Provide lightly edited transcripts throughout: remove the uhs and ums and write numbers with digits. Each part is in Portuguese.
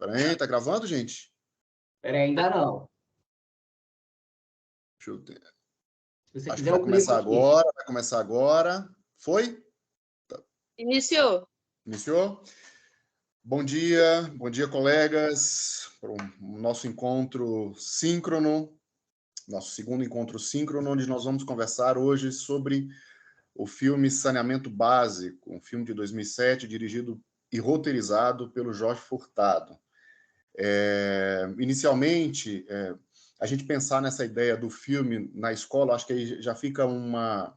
Peraí, tá gravando, gente? Peraí, ainda não. Deixa eu ter. Se você Acho que quiser, vai eu clico começar aqui. agora, vai começar agora. Foi? Iniciou. Iniciou? Bom dia, colegas, para o nosso encontro síncrono, nosso segundo encontro síncrono, onde nós vamos conversar hoje sobre o filme Saneamento Básico, um filme de 2007, dirigido e roteirizado pelo Jorge Furtado. Inicialmente, a gente pensar nessa ideia do filme na escola, acho que aí já fica uma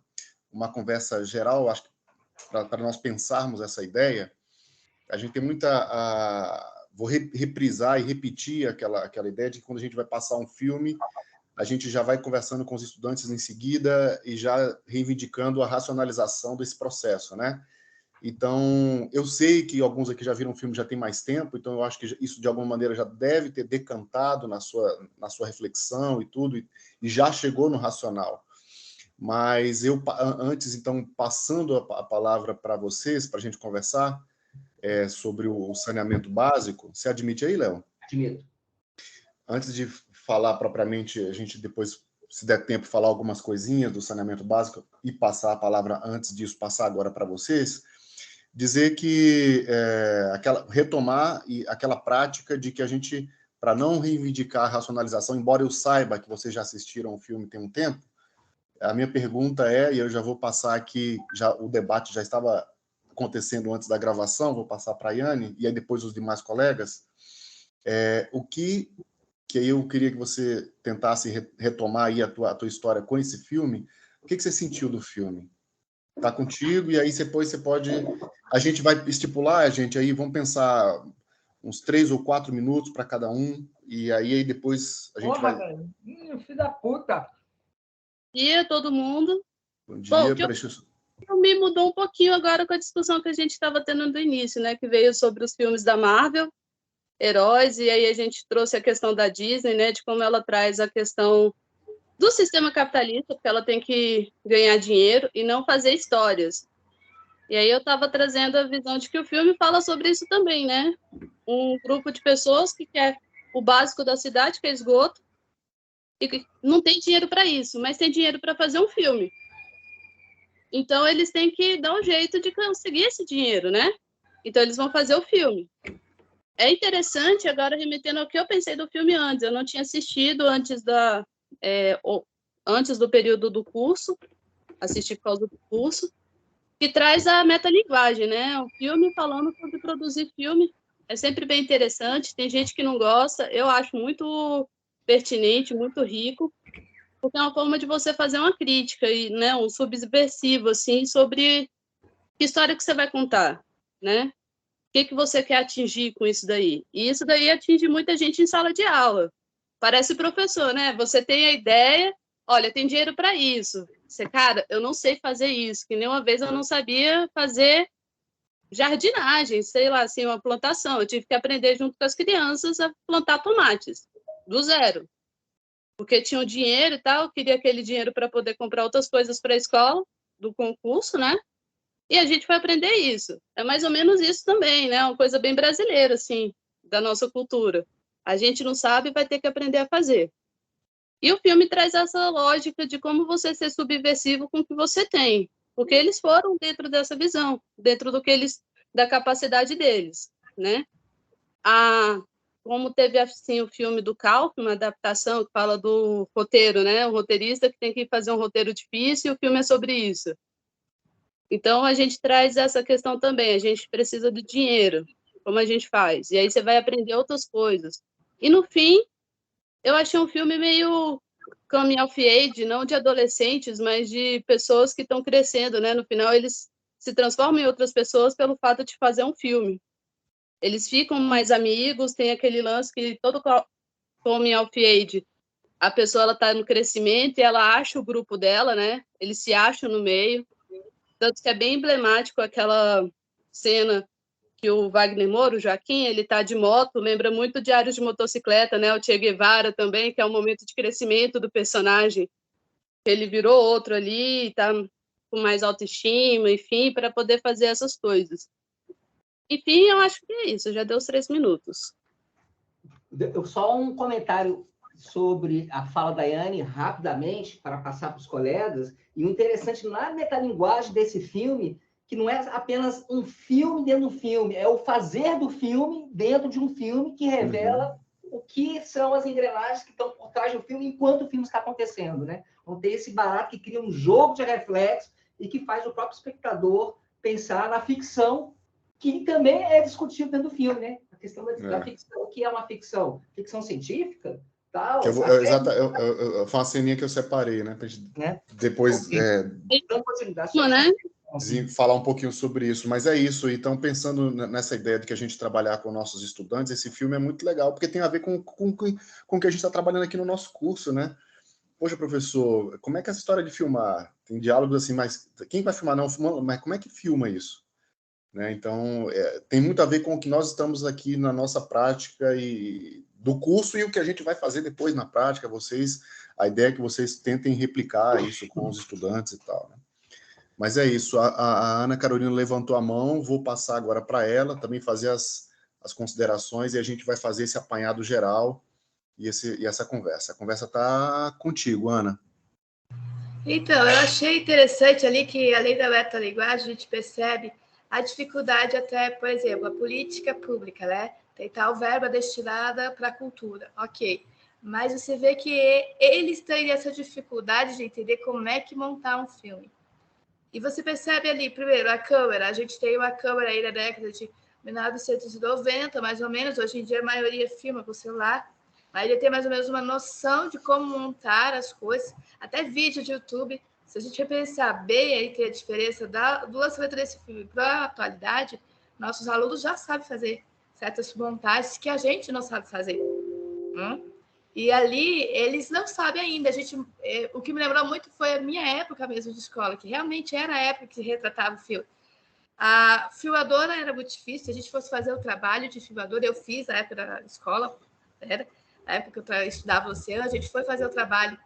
conversa geral, acho que para nós pensarmos essa ideia. A gente tem vou reprisar e repetir aquela ideia de que quando a gente vai passar um filme, a gente já vai conversando com os estudantes em seguida e já reivindicando a racionalização desse processo, né? Então, eu sei que alguns aqui já viram o filme já tem mais tempo, então eu acho que isso, de alguma maneira, já deve ter decantado na sua reflexão e tudo, e já chegou no racional. Mas eu, antes, então, passando a palavra para vocês, para a gente conversar sobre o saneamento básico, você admite aí, Léo? Admito. Antes de falar propriamente, a gente depois, se der tempo, falar algumas coisinhas do saneamento básico e passar a palavra antes disso, passar agora para vocês, dizer que retomar aquela prática de que a gente, para não reivindicar a racionalização, embora eu saiba que vocês já assistiram o filme tem um tempo, a minha pergunta e eu já vou passar aqui, o debate já estava acontecendo antes da gravação, vou passar para a Yane, e aí depois os demais colegas, o que eu queria que você tentasse retomar aí a tua história com esse filme. O que você sentiu do filme? Tá contigo, e aí depois você pode... A gente vai estipular, gente, aí vamos pensar uns 3 ou 4 minutos para cada um, e aí depois a gente vai... Velho. Filho da puta! Bom dia, todo mundo. Bom dia, Me mudou um pouquinho agora com a discussão que a gente estava tendo no início, né? Que veio sobre os filmes da Marvel, heróis, e aí a gente trouxe a questão da Disney, né? De como ela traz a questão do sistema capitalista, porque ela tem que ganhar dinheiro e não fazer histórias. E aí eu estava trazendo a visão de que o filme fala sobre isso também, né? Um grupo de pessoas que quer o básico da cidade, que é esgoto, e que não tem dinheiro para isso, mas tem dinheiro para fazer um filme. Então, eles têm que dar um jeito de conseguir esse dinheiro, né? Então, eles vão fazer o filme. É interessante, agora remetendo ao que eu pensei do filme antes. Eu não tinha assistido antes do período do curso, assisti por causa do curso, que traz a metalinguagem, né? O filme falando sobre produzir filme. É sempre bem interessante. Tem gente que não gosta. Eu acho muito pertinente, muito rico, porque é uma forma de você fazer uma crítica e, né, um subversivo assim sobre que história que você vai contar, né? O que você quer atingir com isso daí? E isso daí atinge muita gente em sala de aula. Parece professor, né? Você tem a ideia, olha, tem dinheiro para isso. Você, cara, eu não sei fazer isso, que nem uma vez eu não sabia fazer jardinagem, sei lá, assim, uma plantação. Eu tive que aprender junto com as crianças a plantar tomates, do zero. Porque tinha o dinheiro e tal, queria aquele dinheiro para poder comprar outras coisas para a escola, do concurso, né? E a gente foi aprender isso. É mais ou menos isso também, né? Uma coisa bem brasileira, assim, da nossa cultura. A gente não sabe, vai ter que aprender a fazer. E o filme traz essa lógica de como você ser subversivo com o que você tem. Porque eles foram dentro dessa visão, dentro da capacidade deles, né? Como teve assim o filme do Kaufman, uma adaptação que fala do roteiro, né? O roteirista que tem que fazer um roteiro difícil, e o filme é sobre isso. Então a gente traz essa questão também, a gente precisa do dinheiro, como a gente faz? E aí você vai aprender outras coisas. E no fim, eu achei um filme meio coming of age, não de adolescentes, mas de pessoas que estão crescendo, né? No final eles se transformam em outras pessoas pelo fato de fazer um filme. Eles ficam mais amigos, tem aquele lance que todo coming of age, a pessoa ela está no crescimento e ela acha o grupo dela, né? Eles se acham no meio. Tanto que é bem emblemático aquela cena que o Wagner Moura, o Joaquim, ele está de moto, lembra muito Diários de Motocicleta, né? O Che Guevara também, que é um momento de crescimento do personagem. Ele virou outro ali, está com mais autoestima, enfim, para poder fazer essas coisas. Enfim, eu acho que é isso, já deu os 3 minutos. Só um comentário sobre a fala da Yane, rapidamente, para passar para os colegas. E o interessante na metalinguagem desse filme, que não é apenas um filme dentro do filme, é o fazer do filme dentro de um filme que revela o que são as engrenagens que estão por trás do filme enquanto o filme está acontecendo, né? Então, tem esse barato que cria um jogo de reflexo e que faz o próprio espectador pensar na ficção, que também é discutido dentro do filme, né? A questão da ficção. O que é uma ficção? Ficção científica? Tal, foi uma ceninha que eu separei, né? Pra gente depois falar um pouquinho sobre isso. Mas é isso. Então, pensando nessa ideia de que a gente trabalhar com nossos estudantes, esse filme é muito legal, porque tem a ver com o que a gente está trabalhando aqui no nosso curso, né? Poxa, professor, como é que é essa história de filmar? Tem diálogos assim, mas quem vai filmar? Não, mas como é que filma isso? Né? Então, tem muito a ver com o que nós estamos aqui na nossa prática e do curso e o que a gente vai fazer depois na prática. A ideia é que vocês tentem replicar isso com os estudantes e tal. Né? Mas é isso. A Ana Carolina levantou a mão, vou passar agora para ela também fazer as considerações e a gente vai fazer esse apanhado geral e essa conversa. A conversa está contigo, Ana. Então, eu achei interessante ali que, além da metalinguagem, a gente percebe a dificuldade até, por exemplo, a política pública, né? Tem tal verba destinada para a cultura, ok. Mas você vê que eles têm essa dificuldade de entender como é que montar um filme. E você percebe ali, primeiro, a câmera. A gente tem uma câmera aí da década de 1990, mais ou menos. Hoje em dia, a maioria filma com celular. Mas ele tem mais ou menos uma noção de como montar as coisas. Até vídeo de YouTube. Se a gente pensar bem aí, tem a diferença do lançamento desse filme para a atualidade, nossos alunos já sabem fazer certas montagens que a gente não sabe fazer. E ali, eles não sabem ainda. O que me lembrou muito foi a minha época mesmo de escola, que realmente era a época que retratava o filme. A filmadora era muito difícil. Se a gente fosse fazer o trabalho de filmadora, eu fiz na época da escola, na época que eu estudava no Oceano, a gente foi fazer o trabalho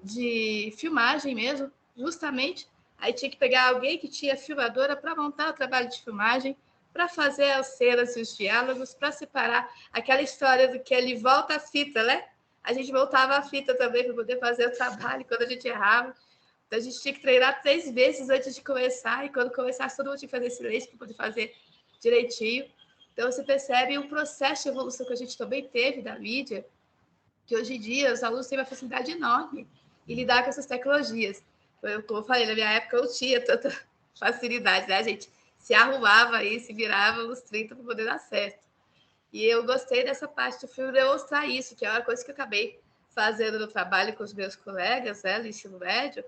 de filmagem mesmo, justamente. Aí tinha que pegar alguém que tinha filmadora para montar o trabalho de filmagem, para fazer as cenas e os diálogos, para separar aquela história do que ele volta a fita, né? A gente voltava a fita também para poder fazer o trabalho quando a gente errava. Então, a gente tinha que treinar 3 vezes antes de começar, e quando começasse, todo mundo tinha que fazer silêncio para poder fazer direitinho. Então, você percebe o processo de evolução que a gente também teve da mídia, que hoje em dia os alunos têm uma facilidade enorme em lidar com essas tecnologias. Como eu falei, na minha época eu não tinha tanta facilidade, né? A gente se arrumava aí, se virava nos 30 para poder dar certo. E eu gostei dessa parte do filme demonstrar isso, que é uma coisa que eu acabei fazendo no trabalho com os meus colegas, né, no ensino médio,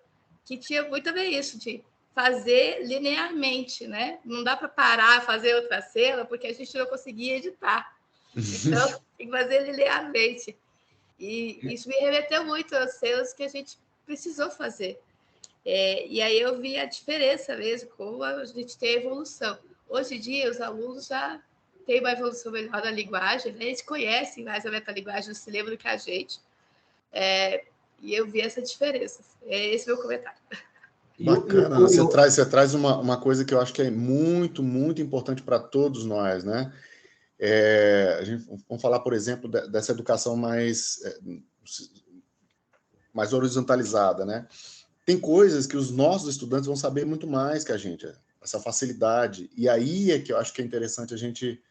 que tinha muito a ver isso, de fazer linearmente, né? Não dá para parar, fazer outra cena, porque a gente não conseguia editar. Então, tem que fazer linearmente. E isso me remeteu muito às cenas que a gente precisou fazer. E aí eu vi a diferença mesmo, como a gente tem a evolução. Hoje em dia, os alunos já têm uma evolução melhor da linguagem, né? Eles conhecem mais a metalinguagem do cinema do que a gente. E eu vi essa diferença. Esse é o meu comentário. Bacana, você traz uma coisa que eu acho que é muito, muito importante para todos nós, né? Vamos falar, por exemplo, dessa educação mais horizontalizada, né? Tem coisas que os nossos estudantes vão saber muito mais que a gente, essa facilidade. E aí é que eu acho que é interessante a gente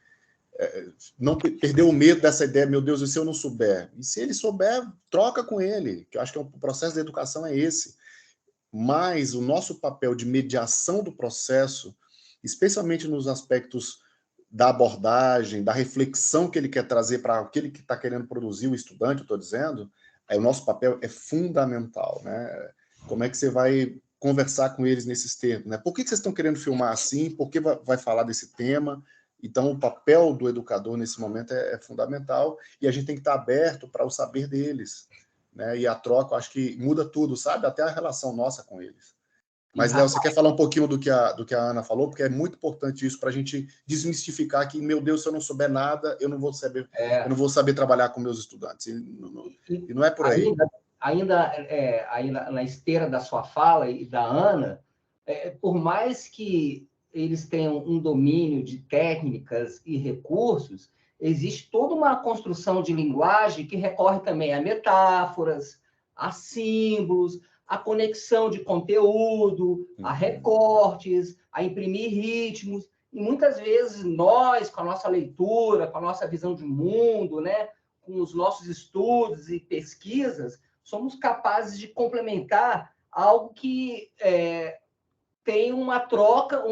não perder o medo dessa ideia, meu Deus, e se eu não souber? E se ele souber, troca com ele, que eu acho que o processo da educação é esse. Mas o nosso papel de mediação do processo, especialmente nos aspectos da abordagem, da reflexão que ele quer trazer para aquele que está querendo produzir, o estudante, eu estou dizendo, o nosso papel é fundamental, né? Como é que você vai conversar com eles nesses termos, né? Por que vocês estão querendo filmar assim? Por que vai falar desse tema? Então, o papel do educador nesse momento é fundamental e a gente tem que estar aberto para o saber deles, né? E a troca, eu acho que muda tudo, sabe? Até a relação nossa com eles. Mas, Léo, você quer falar um pouquinho do que a Ana falou? Porque é muito importante isso para a gente desmistificar que, meu Deus, se eu não souber nada, eu não vou saber trabalhar com meus estudantes. E não é por aí. Ainda na esteira da sua fala e da Ana, por mais que eles tenham um domínio de técnicas e recursos, existe toda uma construção de linguagem que recorre também a metáforas, a símbolos, a conexão de conteúdo, a recortes, a imprimir ritmos. E muitas vezes nós, com a nossa leitura, com a nossa visão de mundo, né, com os nossos estudos e pesquisas, somos capazes de complementar algo que tem uma troca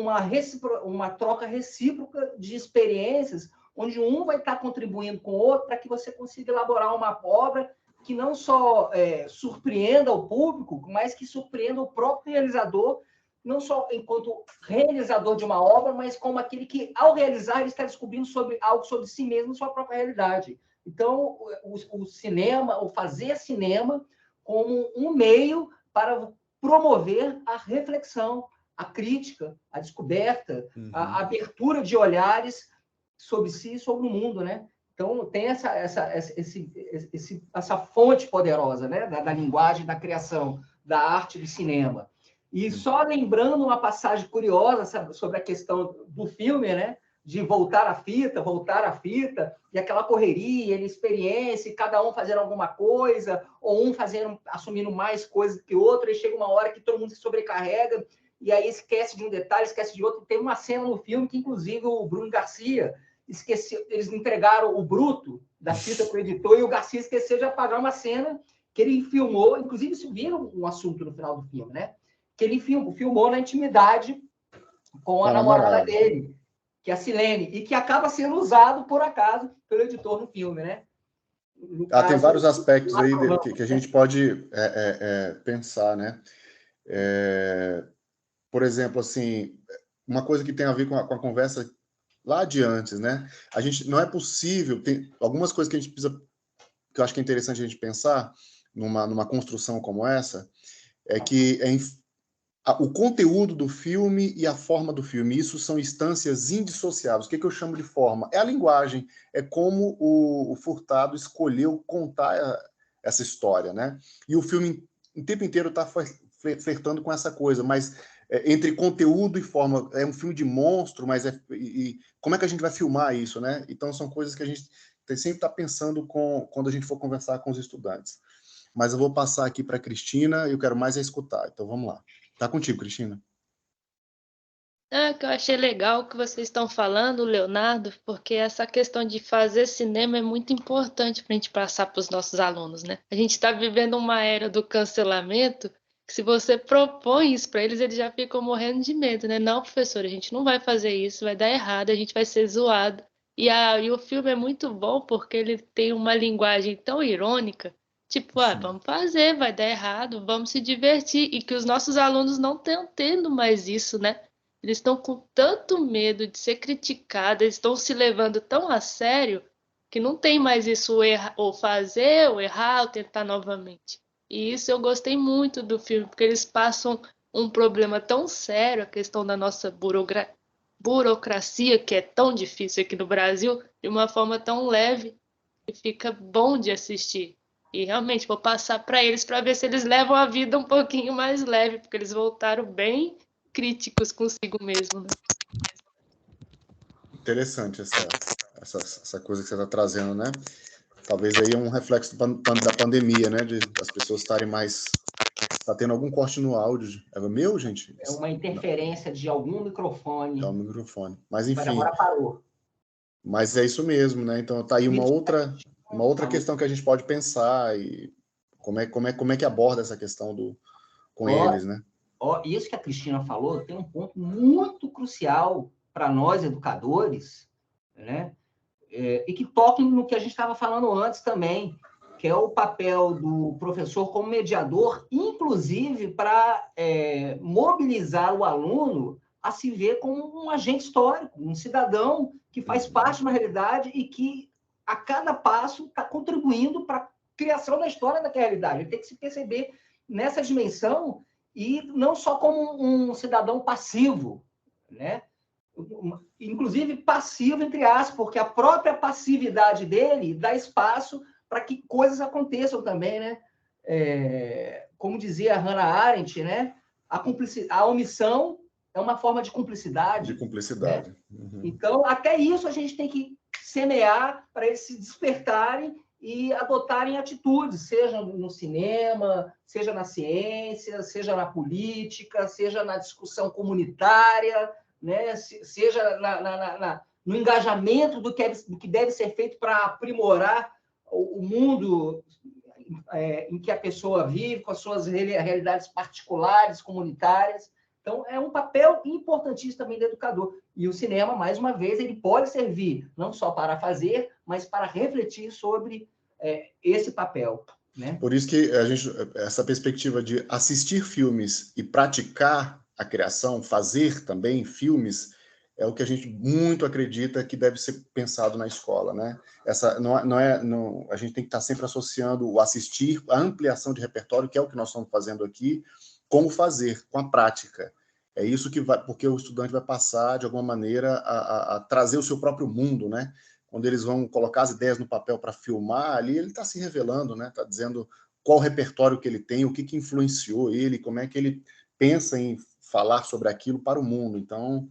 recíproca de experiências, onde um vai estar contribuindo com o outro para que você consiga elaborar uma obra que não só surpreenda o público, mas que surpreenda o próprio realizador, não só enquanto realizador de uma obra, mas como aquele que, ao realizar, ele está descobrindo algo sobre si mesmo, sua própria realidade. Então, o cinema, o fazer cinema como um meio para promover a reflexão, a crítica, a descoberta, a abertura de olhares sobre si e sobre o mundo, né? Então, tem essa fonte poderosa, né? Da linguagem, da criação, da arte do cinema. E só lembrando uma passagem curiosa sobre a questão do filme, né? De voltar à fita, e aquela correria, experiência, e cada um fazendo alguma coisa, ou um assumindo mais coisas que o outro, e chega uma hora que todo mundo se sobrecarrega, e aí esquece de um detalhe, esquece de outro. Tem uma cena no filme que, inclusive, o Bruno Garcia esqueceu, eles entregaram o bruto da fita para o editor, e o Garcia esqueceu de apagar uma cena que ele filmou, inclusive isso vira um assunto no final do filme, né? Que ele filmou na intimidade com a namorada dele, que é a Silene, e que acaba sendo usado, por acaso, pelo editor no filme, né? Tem vários aspectos aí que a gente pode pensar, né? Por exemplo, assim, uma coisa que tem a ver com a conversa lá de antes, né? A gente não é possível, tem algumas coisas que a gente precisa, que eu acho que é interessante a gente pensar numa construção como essa, que o conteúdo do filme e a forma do filme, isso são instâncias indissociáveis. O que eu chamo de forma? É a linguagem, é como o Furtado escolheu contar essa história, né? E o filme, o tempo inteiro, está flertando com essa coisa, mas entre conteúdo e forma, é um filme de monstro, mas como é que a gente vai filmar isso, né? Então, são coisas que a gente sempre está pensando quando a gente for conversar com os estudantes. Mas eu vou passar aqui para a Cristina, e eu quero mais escutar, então vamos lá. Tá contigo, Cristina. Que eu achei legal o que vocês estão falando, Leonardo, porque essa questão de fazer cinema é muito importante para a gente passar para os nossos alunos, né? A gente está vivendo uma era do cancelamento, que se você propõe isso para eles, eles já ficam morrendo de medo, né? Não, professor, a gente não vai fazer isso, vai dar errado, a gente vai ser zoado. E o filme é muito bom porque ele tem uma linguagem tão irônica, tipo, vamos fazer, vai dar errado, vamos se divertir, e que os nossos alunos não estão tendo mais isso, né? Eles estão com tanto medo de ser criticados, eles estão se levando tão a sério que não tem mais isso, ou fazer, ou errar, ou tentar novamente. E isso eu gostei muito do filme, porque eles passam um problema tão sério, a questão da nossa burocracia, que é tão difícil aqui no Brasil, de uma forma tão leve, que fica bom de assistir. E realmente vou passar para eles para ver se eles levam a vida um pouquinho mais leve, porque eles voltaram bem críticos consigo mesmo, né? Interessante essa coisa que você está trazendo, né? Talvez aí é um reflexo da pandemia, né? Das pessoas estarem mais... Está tendo algum corte no áudio. É o meu, gente? É uma interferência de algum microfone. É um microfone. Mas, enfim... Agora parou. Mas é isso mesmo, né? Então, tá aí uma outra questão que a gente pode pensar, e como é que aborda essa questão com eles, né? Isso que a Cristina falou tem um ponto muito crucial para nós, educadores, né? E que toca no que a gente estava falando antes também, que é o papel do professor como mediador, inclusive para mobilizar o aluno a se ver como um agente histórico, um cidadão que faz parte de uma realidade e que, a cada passo, está contribuindo para a criação da história daquela realidade. Ele tem que se perceber nessa dimensão e não só como um cidadão passivo, né? Inclusive passivo, entre aspas, porque a própria passividade dele dá espaço para que coisas aconteçam também, né? Como dizia a Hannah Arendt, né? A omissão é uma forma de cumplicidade. De cumplicidade. Né? Então, até isso a gente tem que semear para eles se despertarem e adotarem atitudes, seja no cinema, seja na ciência, seja na política, seja na discussão comunitária, né? Seja no engajamento do que deve ser feito para aprimorar o mundo em que a pessoa vive, com as suas realidades particulares, comunitárias. Então, é um papel importantíssimo também do educador. E o cinema, mais uma vez, ele pode servir não só para fazer, mas para refletir sobre esse papel. Né? Por isso que essa perspectiva de assistir filmes e praticar a criação, fazer também filmes, é o que a gente muito acredita que deve ser pensado na escola, né? A gente tem que estar sempre associando o assistir, a ampliação de repertório, que é o que nós estamos fazendo aqui, com o fazer, com a prática. É isso que vai, porque o estudante vai passar, de alguma maneira, a trazer o seu próprio mundo, né? Quando eles vão colocar as ideias no papel para filmar, ali ele está se revelando, né? Está dizendo qual o repertório que ele tem, o que influenciou ele, como é que ele pensa em falar sobre aquilo para o mundo. Então,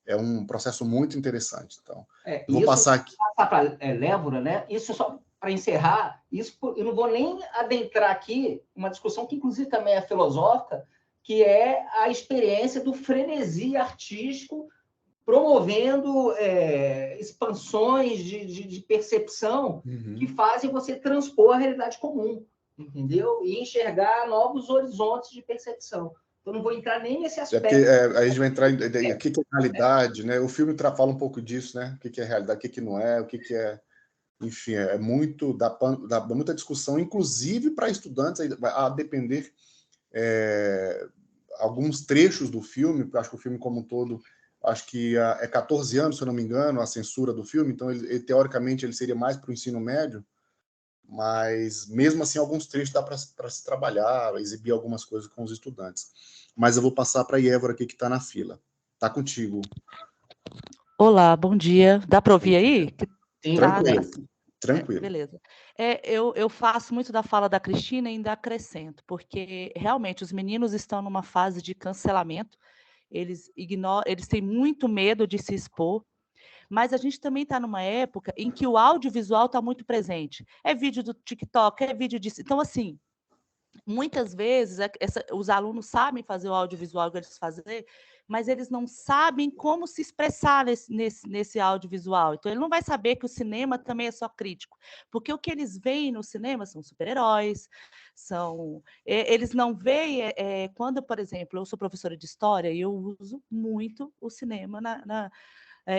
é um processo muito interessante. Então, vou passar aqui. Passar para Lévora, né? Isso só para encerrar, eu não vou nem adentrar aqui uma discussão que, inclusive, também é filosófica, que é a experiência do frenesi artístico promovendo expansões de percepção que fazem você transpor a realidade comum, entendeu? E enxergar novos horizontes de percepção. Eu não vou entrar nem nesse aspecto. Aí a gente vai entrar em o que é realidade, né? O filme fala um pouco disso, né? O que é realidade, o que não é, o que é... Enfim, dá muita discussão, inclusive para estudantes, a depender alguns trechos do filme, porque eu acho que o filme como um todo, acho que é 14 anos, se eu não me engano, a censura do filme, então teoricamente ele seria mais para o ensino médio, mas mesmo assim alguns trechos dá para se trabalhar, exibir algumas coisas com os estudantes. Mas eu vou passar para a Évora aqui, que está na fila. Está contigo. Olá, bom dia. Dá para ouvir aí? Sim, tranquilo. Tranquilo. Beleza. Eu faço muito da fala da Cristina e ainda acrescento, porque realmente os meninos estão numa fase de cancelamento, eles têm muito medo de se expor, mas a gente também está numa época em que o audiovisual está muito presente. É vídeo do TikTok, é vídeo disso. Então, assim, muitas vezes os alunos sabem fazer o audiovisual que eles fazem, mas eles não sabem como se expressar nesse audiovisual. Então, ele não vai saber que o cinema também é só crítico, porque o que eles veem no cinema são super-heróis, eles não veem... quando, por exemplo, eu sou professora de história e eu uso muito o cinema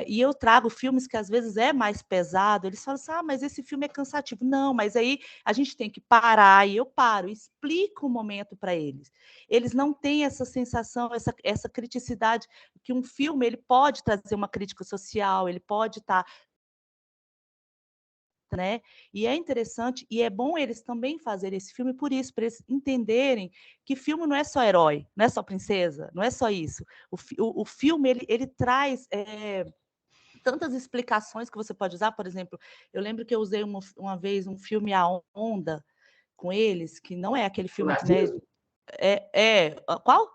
e eu trago filmes que às vezes é mais pesado, eles falam assim, mas esse filme é cansativo. Não, mas aí a gente tem que parar, e eu paro, explico o momento para eles. Eles não têm essa sensação, essa criticidade, que um filme ele pode trazer uma crítica social, ele pode estar... Né? E é interessante, e é bom eles também fazerem esse filme por isso, para eles entenderem que filme não é só herói, não é só princesa, não é só isso. O filme, ele traz tantas explicações que você pode usar. Por exemplo, eu lembro que eu usei uma vez um filme A Onda com eles, que não é aquele filme... Né? Qual?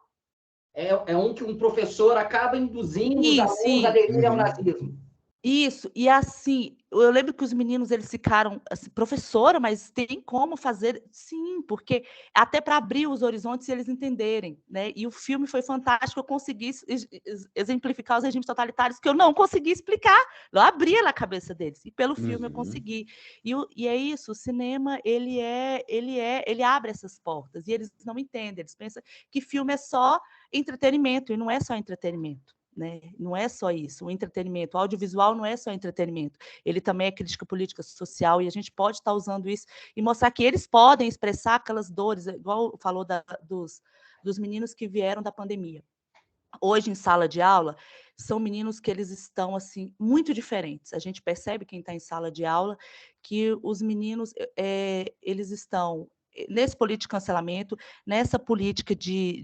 É um que um professor acaba induzindo os alunos a aderirem ao nazismo. Isso, e assim, eu lembro que os meninos, eles ficaram assim, professora, mas tem como fazer? Sim, porque até para abrir os horizontes e eles entenderem, né? E o filme foi fantástico, eu consegui exemplificar os regimes totalitários que eu não consegui explicar, eu abria na cabeça deles, e pelo filme eu consegui. E é isso, o cinema, ele abre essas portas, e eles não entendem, eles pensam que filme é só entretenimento, e não é só entretenimento. Né? Não é só isso, o entretenimento, o audiovisual não é só entretenimento, ele também é crítica política social, e a gente pode estar usando isso e mostrar que eles podem expressar aquelas dores, igual falou dos meninos que vieram da pandemia. Hoje, em sala de aula, são meninos que eles estão assim muito diferentes. A gente percebe, quem está em sala de aula, que os meninos eles estão nesse político de cancelamento, nessa política de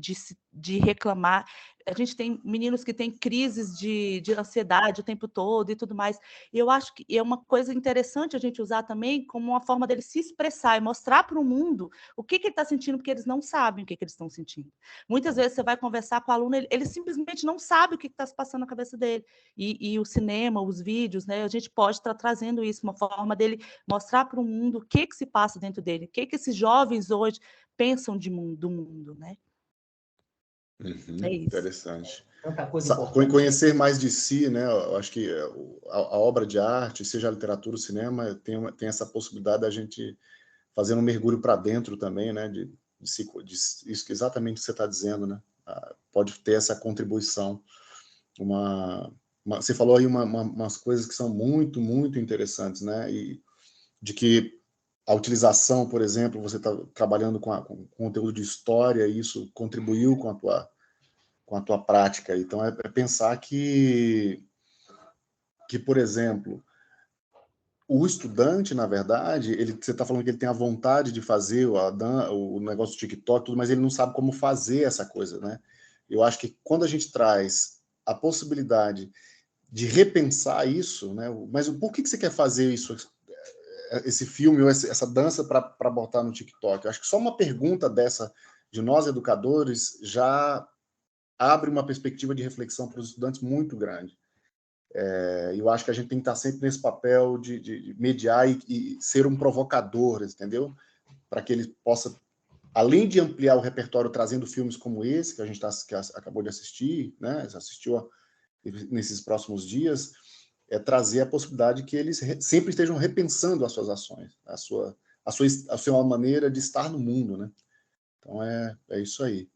de reclamar. A gente tem meninos que têm crises de ansiedade o tempo todo e tudo mais. E eu acho que é uma coisa interessante a gente usar também como uma forma dele se expressar e mostrar para o mundo o que ele está sentindo, porque eles não sabem o que eles estão sentindo. Muitas vezes você vai conversar com o aluno, ele simplesmente não sabe o que está se passando na cabeça dele. E o cinema, os vídeos, né, a gente pode estar trazendo isso, uma forma dele mostrar para o mundo o que se passa dentro dele, o que esses jovens hoje pensam do mundo, né? É isso. Interessante. Tanta coisa importante. Conhecer mais de si, né? Eu acho que a obra de arte, seja a literatura, o cinema, tem essa possibilidade da gente fazer um mergulho para dentro também, né? De isso que exatamente você está dizendo, né? Pode ter essa contribuição. Você falou aí umas coisas que são muito, muito interessantes, né? E de que a utilização, por exemplo, você está trabalhando com conteúdo de história, e isso contribuiu com a tua prática. Então, é pensar que, por exemplo, o estudante, na verdade, você está falando que ele tem a vontade de fazer o negócio do TikTok, tudo, mas ele não sabe como fazer essa coisa, né? Eu acho que quando a gente traz a possibilidade de repensar isso, né? Mas por que você quer fazer isso, esse filme ou essa dança para botar no TikTok? Eu acho que só uma pergunta dessa de nós educadores já abre uma perspectiva de reflexão para os estudantes muito grande. Eu acho que a gente tem que estar sempre nesse papel de mediar e ser um provocador, entendeu? Para que ele possa, além de ampliar o repertório trazendo filmes como esse, que a gente acabou de assistir, né? Assistiu nesses próximos dias, trazer a possibilidade que eles sempre estejam repensando as suas ações, a sua maneira de estar no mundo, né? Então, é isso aí.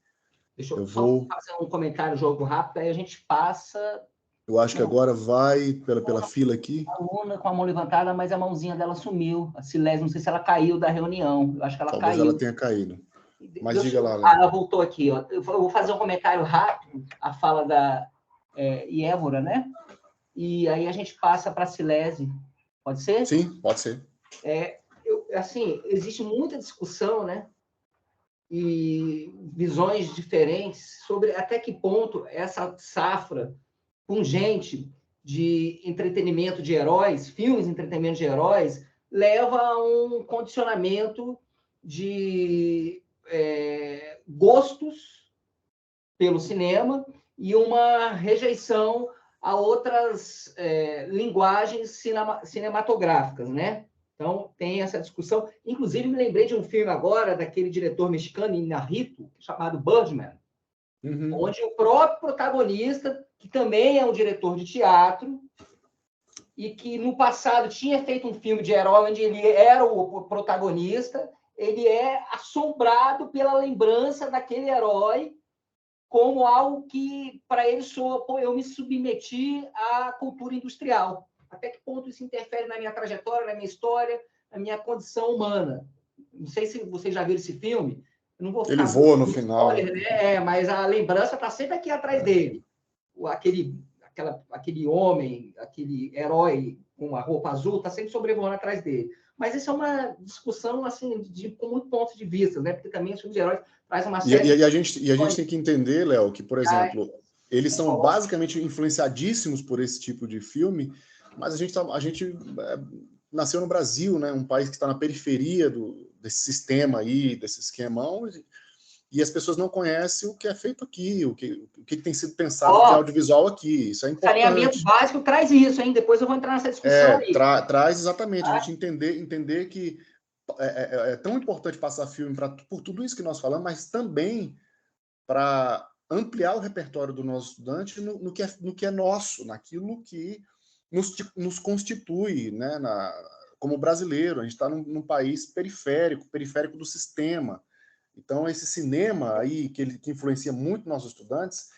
Deixa eu só fazer um comentário, jogo rápido, aí a gente passa... Eu acho que agora vai pela fila aqui. A aluna com a mão levantada, mas a mãozinha dela sumiu. A Silésio, não sei se ela caiu da reunião. Eu acho que ela Talvez caiu. ela tenha caído. Mas diga lá, Léo. Ela voltou aqui. Ó. Eu vou fazer um comentário rápido, a fala da Iévora, né? E aí a gente passa para a Silésio. Pode ser? Sim, pode ser. Assim, existe muita discussão, né? E visões diferentes sobre até que ponto essa safra pungente de entretenimento de heróis, filmes de entretenimento de heróis, leva a um condicionamento de gostos pelo cinema e uma rejeição a outras linguagens cinematográficas, né? Então, tem essa discussão. Inclusive, me lembrei de um filme agora, daquele diretor mexicano, Iñárritu, chamado Birdman, onde o próprio protagonista, que também é um diretor de teatro, e que no passado tinha feito um filme de herói onde ele era o protagonista, ele é assombrado pela lembrança daquele herói como algo que, para ele, soa, eu me submeti à cultura industrial. Até que ponto isso interfere na minha trajetória, na minha história, na minha condição humana? Não sei se vocês já viram esse filme. Eu não vou ficar ele voa no final. Spoiler, né? Mas a lembrança está sempre aqui atrás dele. Aquele homem, aquele herói com a roupa azul, está sempre sobrevoando atrás dele. Mas isso é uma discussão assim, com muitos pontos de vista, né? Porque também os filmes de heróis traz uma série... E a gente tem que entender, Léo, que, por exemplo, eles são basicamente influenciadíssimos por esse tipo de filme, mas a gente nasceu no Brasil, né? Um país que está na periferia desse sistema aí, desse esquemão, e as pessoas não conhecem o que é feito aqui, o que tem sido pensado de audiovisual aqui. Isso é importante. Saneamento básico traz isso, hein? Depois eu vou entrar nessa discussão aí. Traz exatamente, a gente entender que é tão importante passar filme por tudo isso que nós falamos, mas também para ampliar o repertório do nosso estudante no que é nosso, naquilo que nos constitui, né, como brasileiro. A gente está num país periférico do sistema. Então, esse cinema aí, que influencia muito nossos estudantes,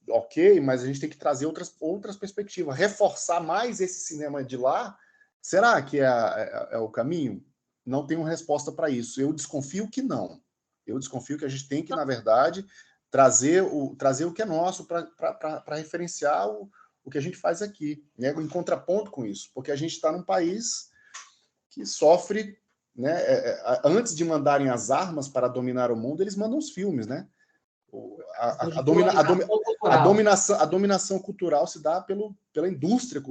ok, mas a gente tem que trazer outras perspectivas, reforçar mais esse cinema de lá. Será que é o caminho? Não tenho resposta para isso. Eu desconfio que não. Eu desconfio que a gente tem que, na verdade, trazer o que é nosso para referenciar o que a gente faz aqui, né? Em contraponto com isso, porque a gente está num país que sofre, né? Antes de mandarem as armas para dominar o mundo, eles mandam os filmes, né? a dominação cultural se dá pela indústria,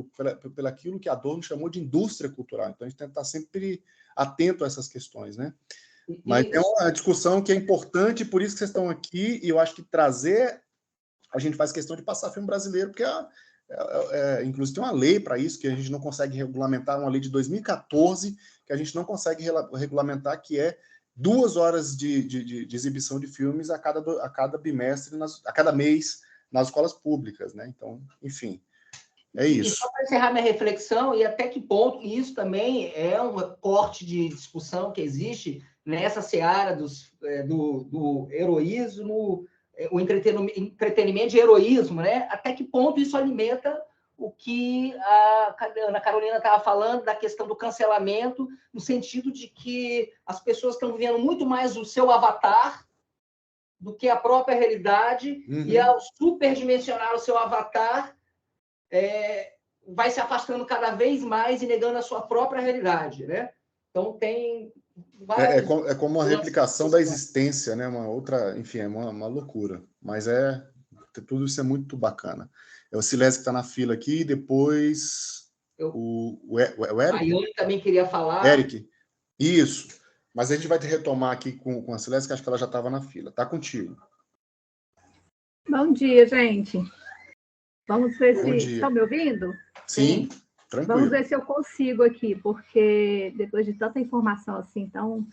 pelo aquilo que Adorno chamou de indústria cultural. Então, a gente tem que estar sempre atento a essas questões, né? Mas é uma discussão que é importante, por isso que vocês estão aqui, e eu acho que trazer... A gente faz questão de passar filme brasileiro, porque inclusive tem uma lei para isso, que a gente não consegue regulamentar, uma lei de 2014, que a gente não consegue regulamentar, que é 2 horas de exibição de filmes a cada bimestre, a cada mês, nas escolas públicas, né? Então, enfim, é isso. E só para encerrar minha reflexão, e até que ponto isso também é um corte de discussão que existe nessa seara do heroísmo, o entretenimento de heroísmo, né? Até que ponto isso alimenta o que a Ana Carolina estava falando da questão do cancelamento, no sentido de que as pessoas estão vivendo muito mais o seu avatar do que a própria realidade, e ao superdimensionar o seu avatar, vai se afastando cada vez mais e negando a sua própria realidade, né? Então tem várias... É como uma replicação da existência, né? Uma outra, enfim, é uma loucura. Mas tudo isso é muito bacana. É o Silésio que está na fila aqui, depois o Eric. A Ione também queria falar. Eric, isso. Mas a gente vai retomar aqui com a Silésio, que acho que ela já estava na fila. Tá contigo. Bom dia, gente. Vamos ver Bom se... dia. Estão me ouvindo? Sim, tranquilo. Vamos ver se eu consigo aqui, porque depois de tanta informação assim, tão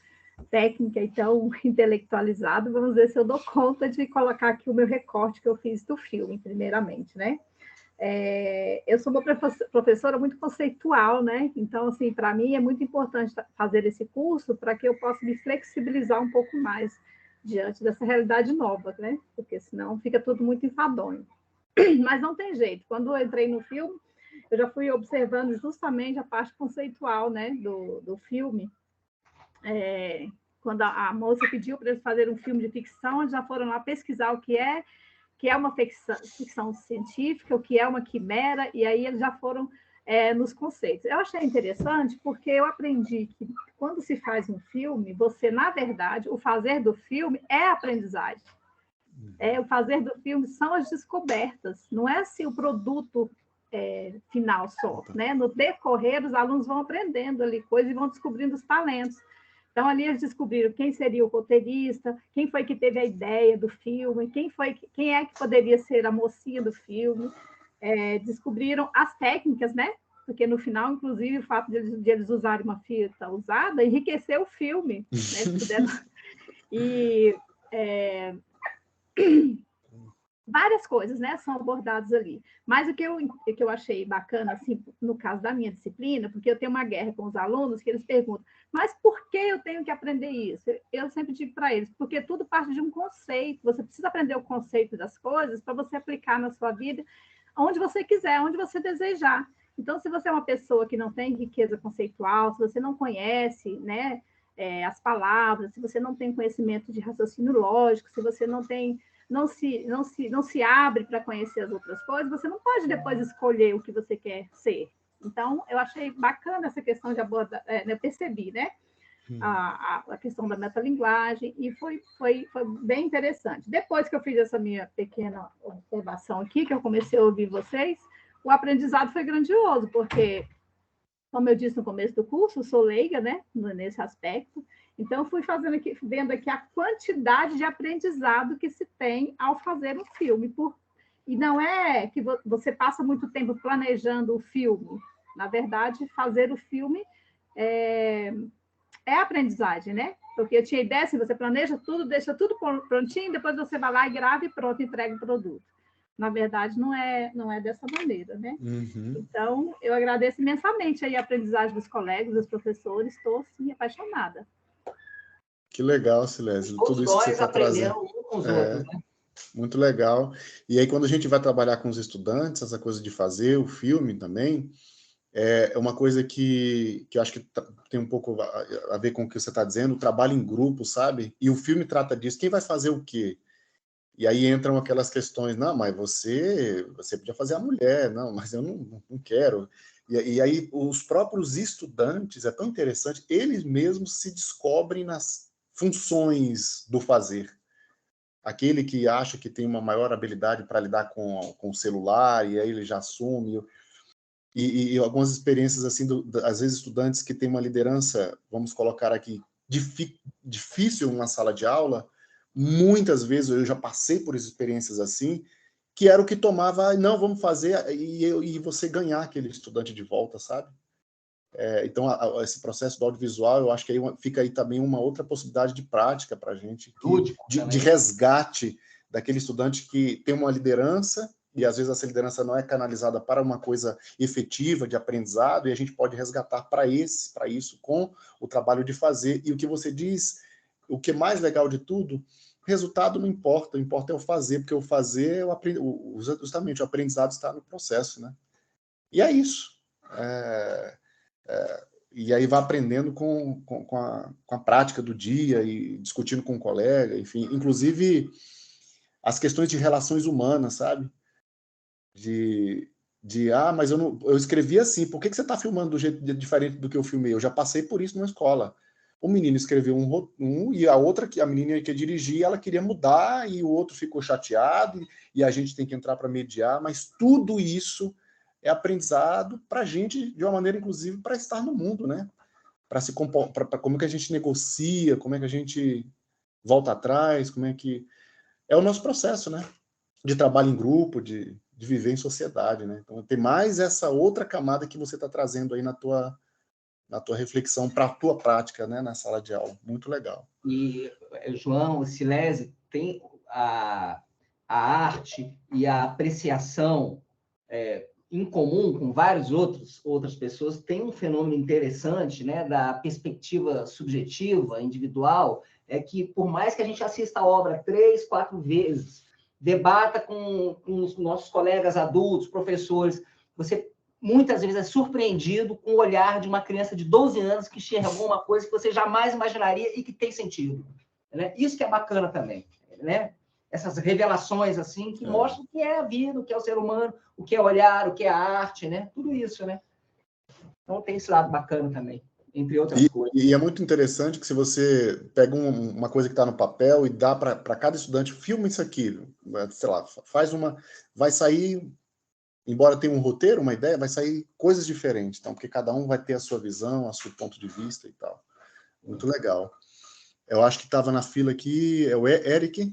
técnica e tão intelectualizada, vamos ver se eu dou conta de colocar aqui o meu recorte que eu fiz do filme, primeiramente, né? Eu sou uma professora muito conceitual, né? Então, assim, para mim é muito importante fazer esse curso para que eu possa me flexibilizar um pouco mais diante dessa realidade nova, né? Porque senão fica tudo muito enfadonho. Mas não tem jeito. Quando eu entrei no filme, eu já fui observando justamente a parte conceitual, né, do filme. Quando a moça pediu para eles fazerem um filme de ficção, eles já foram lá pesquisar o que é uma ficção científica, o que é uma quimera, e aí eles já foram nos conceitos. Eu achei interessante porque eu aprendi que quando se faz um filme, você, na verdade, o fazer do filme é aprendizagem. O fazer do filme são as descobertas, não é assim o produto final só, né? No decorrer, os alunos vão aprendendo ali coisas e vão descobrindo os talentos. Então, ali eles descobriram quem seria o roteirista, quem foi que teve a ideia do filme, quem é que poderia ser a mocinha do filme, descobriram as técnicas, né? Porque no final, inclusive, o fato de eles usarem uma fita usada enriqueceu o filme, né? Eles puderam... várias coisas, né, são abordadas ali. Mas o que eu achei bacana, assim, no caso da minha disciplina, porque eu tenho uma guerra com os alunos, que eles perguntam, mas por que eu tenho que aprender isso? Eu sempre digo para eles, porque tudo parte de um conceito, você precisa aprender o conceito das coisas para você aplicar na sua vida, onde você quiser, onde você desejar. Então, se você é uma pessoa que não tem riqueza conceitual, se você não conhece, né, as palavras, se você não tem conhecimento de raciocínio lógico, se você não se abre para conhecer as outras coisas, você não pode depois escolher o que você quer ser. Então, eu achei bacana essa questão de abordar, eu percebi, né? A questão da metalinguagem, e foi bem interessante. Depois que eu fiz essa minha pequena observação aqui, que eu comecei a ouvir vocês, o aprendizado foi grandioso, porque, como eu disse no começo do curso, eu sou leiga, né, nesse aspecto, então fui vendo aqui a quantidade de aprendizado que se tem ao fazer um filme. E não é que você passa muito tempo planejando o filme, na verdade, fazer o filme é aprendizagem, né? Porque eu tinha ideia, se você planeja tudo, deixa tudo prontinho, depois você vai lá e grava e pronto, entrega o produto. Na verdade, não é dessa maneira, né? Então, eu agradeço imensamente aí a aprendizagem dos colegas, dos professores, estou, sim, apaixonada. Que legal, Silésio, tudo isso que você está trazendo. Muito legal. E aí, quando a gente vai trabalhar com os estudantes, essa coisa de fazer o filme também, é uma coisa que eu acho que tem um pouco a ver com o que você está dizendo, o trabalho em grupo, sabe? E o filme trata disso. Quem vai fazer o quê? E aí entram aquelas questões, não, mas você podia fazer a mulher, não, mas eu não quero. E aí os próprios estudantes, é tão interessante, eles mesmos se descobrem nas funções do fazer. aquele que acha que tem uma maior habilidade para lidar com o celular, e aí ele já assume, e algumas experiências, assim, às vezes estudantes que têm uma liderança, vamos colocar aqui, difícil na sala de aula, muitas vezes eu já passei por experiências assim, que era o que tomava, não, vamos fazer, e você ganhar aquele estudante de volta, sabe? Então, esse processo do audiovisual, eu acho que aí fica aí também uma outra possibilidade de prática para a gente, de resgate daquele estudante que tem uma liderança, e às vezes essa liderança não é canalizada para uma coisa efetiva de aprendizado, e a gente pode resgatar para isso, com o trabalho de fazer. E o que você diz, o que é mais legal de tudo, resultado não importa, o importa é o fazer, porque o fazer, justamente, o aprendizado está no processo, né? E é isso. E aí vai aprendendo com a prática do dia, e discutindo com um colega, enfim, inclusive as questões de relações humanas, sabe? Mas eu escrevi assim, por que você está filmando do jeito diferente do que eu filmei? Eu já passei por isso numa escola. O menino escreveu e a menina que dirigia, ela queria mudar, e o outro ficou chateado, e a gente tem que entrar para mediar, mas tudo isso é aprendizado para a gente, de uma maneira, inclusive, para estar no mundo, né? Para como que a gente negocia, como é que a gente volta atrás, como é que... É o nosso processo, né? De trabalho em grupo, de viver em sociedade, né? Então, tem mais essa outra camada que você está trazendo aí na tua reflexão para a tua prática, né, na sala de aula. Muito legal. E, João, Silésio, tem a arte e a apreciação em comum com outras pessoas, tem um fenômeno interessante, né, da perspectiva subjetiva, individual, é que, por mais que a gente assista a obra 3, 4 vezes, debata com os nossos colegas adultos, professores, você muitas vezes é surpreendido com o olhar de uma criança de 12 anos que enxergou uma coisa que você jamais imaginaria e que tem sentido, né? Isso que é bacana também, né? Essas revelações, assim, que mostram o que é a vida, o que é o ser humano, o que é olhar, o que é a arte, né? Tudo isso, né? Então tem esse lado bacana também, entre outras coisas. E é muito interessante que, se você pega uma coisa que está no papel e dá para cada estudante, filma isso aqui, sei lá, vai sair, embora tenha um roteiro, uma ideia, vai sair coisas diferentes, então, porque cada um vai ter a sua visão, o seu ponto de vista e tal. Muito legal. Eu acho que estava na fila aqui, é o Eric.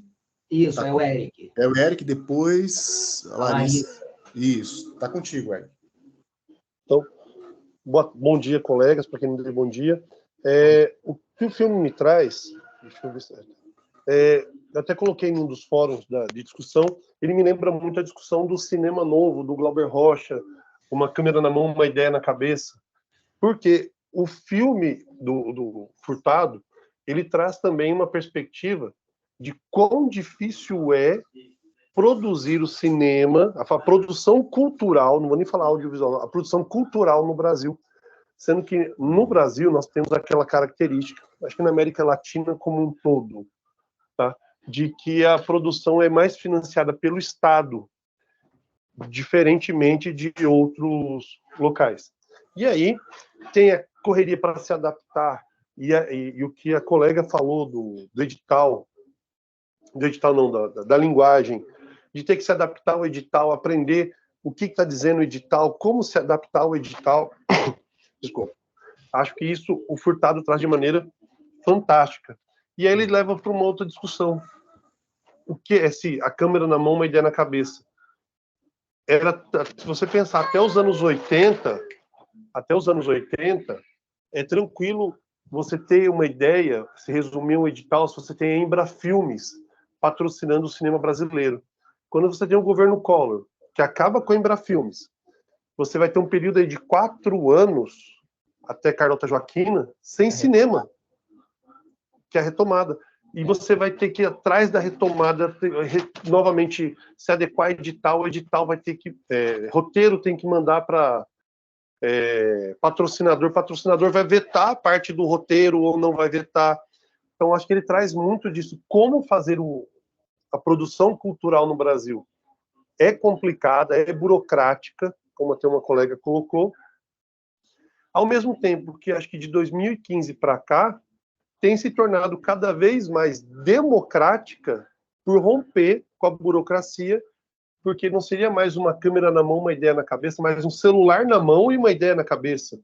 Isso, é o Eric. É o Eric, depois a Larissa. Isso, tá contigo, Eric. Então, bom dia, colegas, para quem não deu bom dia. O que o filme me traz, deixa eu ver certo, eu até coloquei em um dos fóruns de discussão, ele me lembra muito a discussão do cinema novo, do Glauber Rocha, uma câmera na mão, uma ideia na cabeça, porque o filme do Furtado, ele traz também uma perspectiva de quão difícil é produzir o cinema, a produção cultural, não vou nem falar audiovisual, a produção cultural no Brasil, sendo que no Brasil nós temos aquela característica, acho que na América Latina como um todo, tá? De que a produção é mais financiada pelo Estado, diferentemente de outros locais. E aí tem a correria para se adaptar, e o que a colega falou do edital não, da linguagem, de ter que se adaptar ao edital, aprender o que está dizendo o edital, como se adaptar ao edital. Desculpa. Acho que isso o Furtado traz de maneira fantástica. E aí ele leva para uma outra discussão. O que é se a câmera na mão, uma ideia na cabeça? Se você pensar até os anos 80, é tranquilo você ter uma ideia, se resumir um edital, se você tem a Embrafilmes patrocinando o cinema brasileiro. Quando você tem o governo Collor, que acaba com a Embrafilmes, você vai ter um período aí de 4 anos, até Carlota Joaquina, sem cinema, que é a retomada. E você vai ter que ir atrás da retomada, novamente se adequar ao edital, o edital vai ter que... roteiro tem que mandar para patrocinador vai vetar parte do roteiro ou não vai vetar. Então, acho que ele traz muito disso. Como fazer a produção cultural no Brasil é complicada, é burocrática, como até uma colega colocou, ao mesmo tempo que acho que de 2015 para cá tem se tornado cada vez mais democrática por romper com a burocracia, porque não seria mais uma câmera na mão, uma ideia na cabeça, mas um celular na mão e uma ideia na cabeça.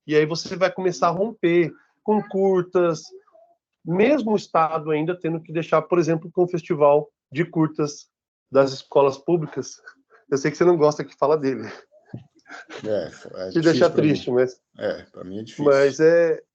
E aí você vai começar a romper com curtas, mesmo o Estado ainda tendo que deixar, por exemplo, com o festival de curtas das escolas públicas. Eu sei que você não gosta que fala dele. Te deixa triste, mas... para mim é difícil. Mas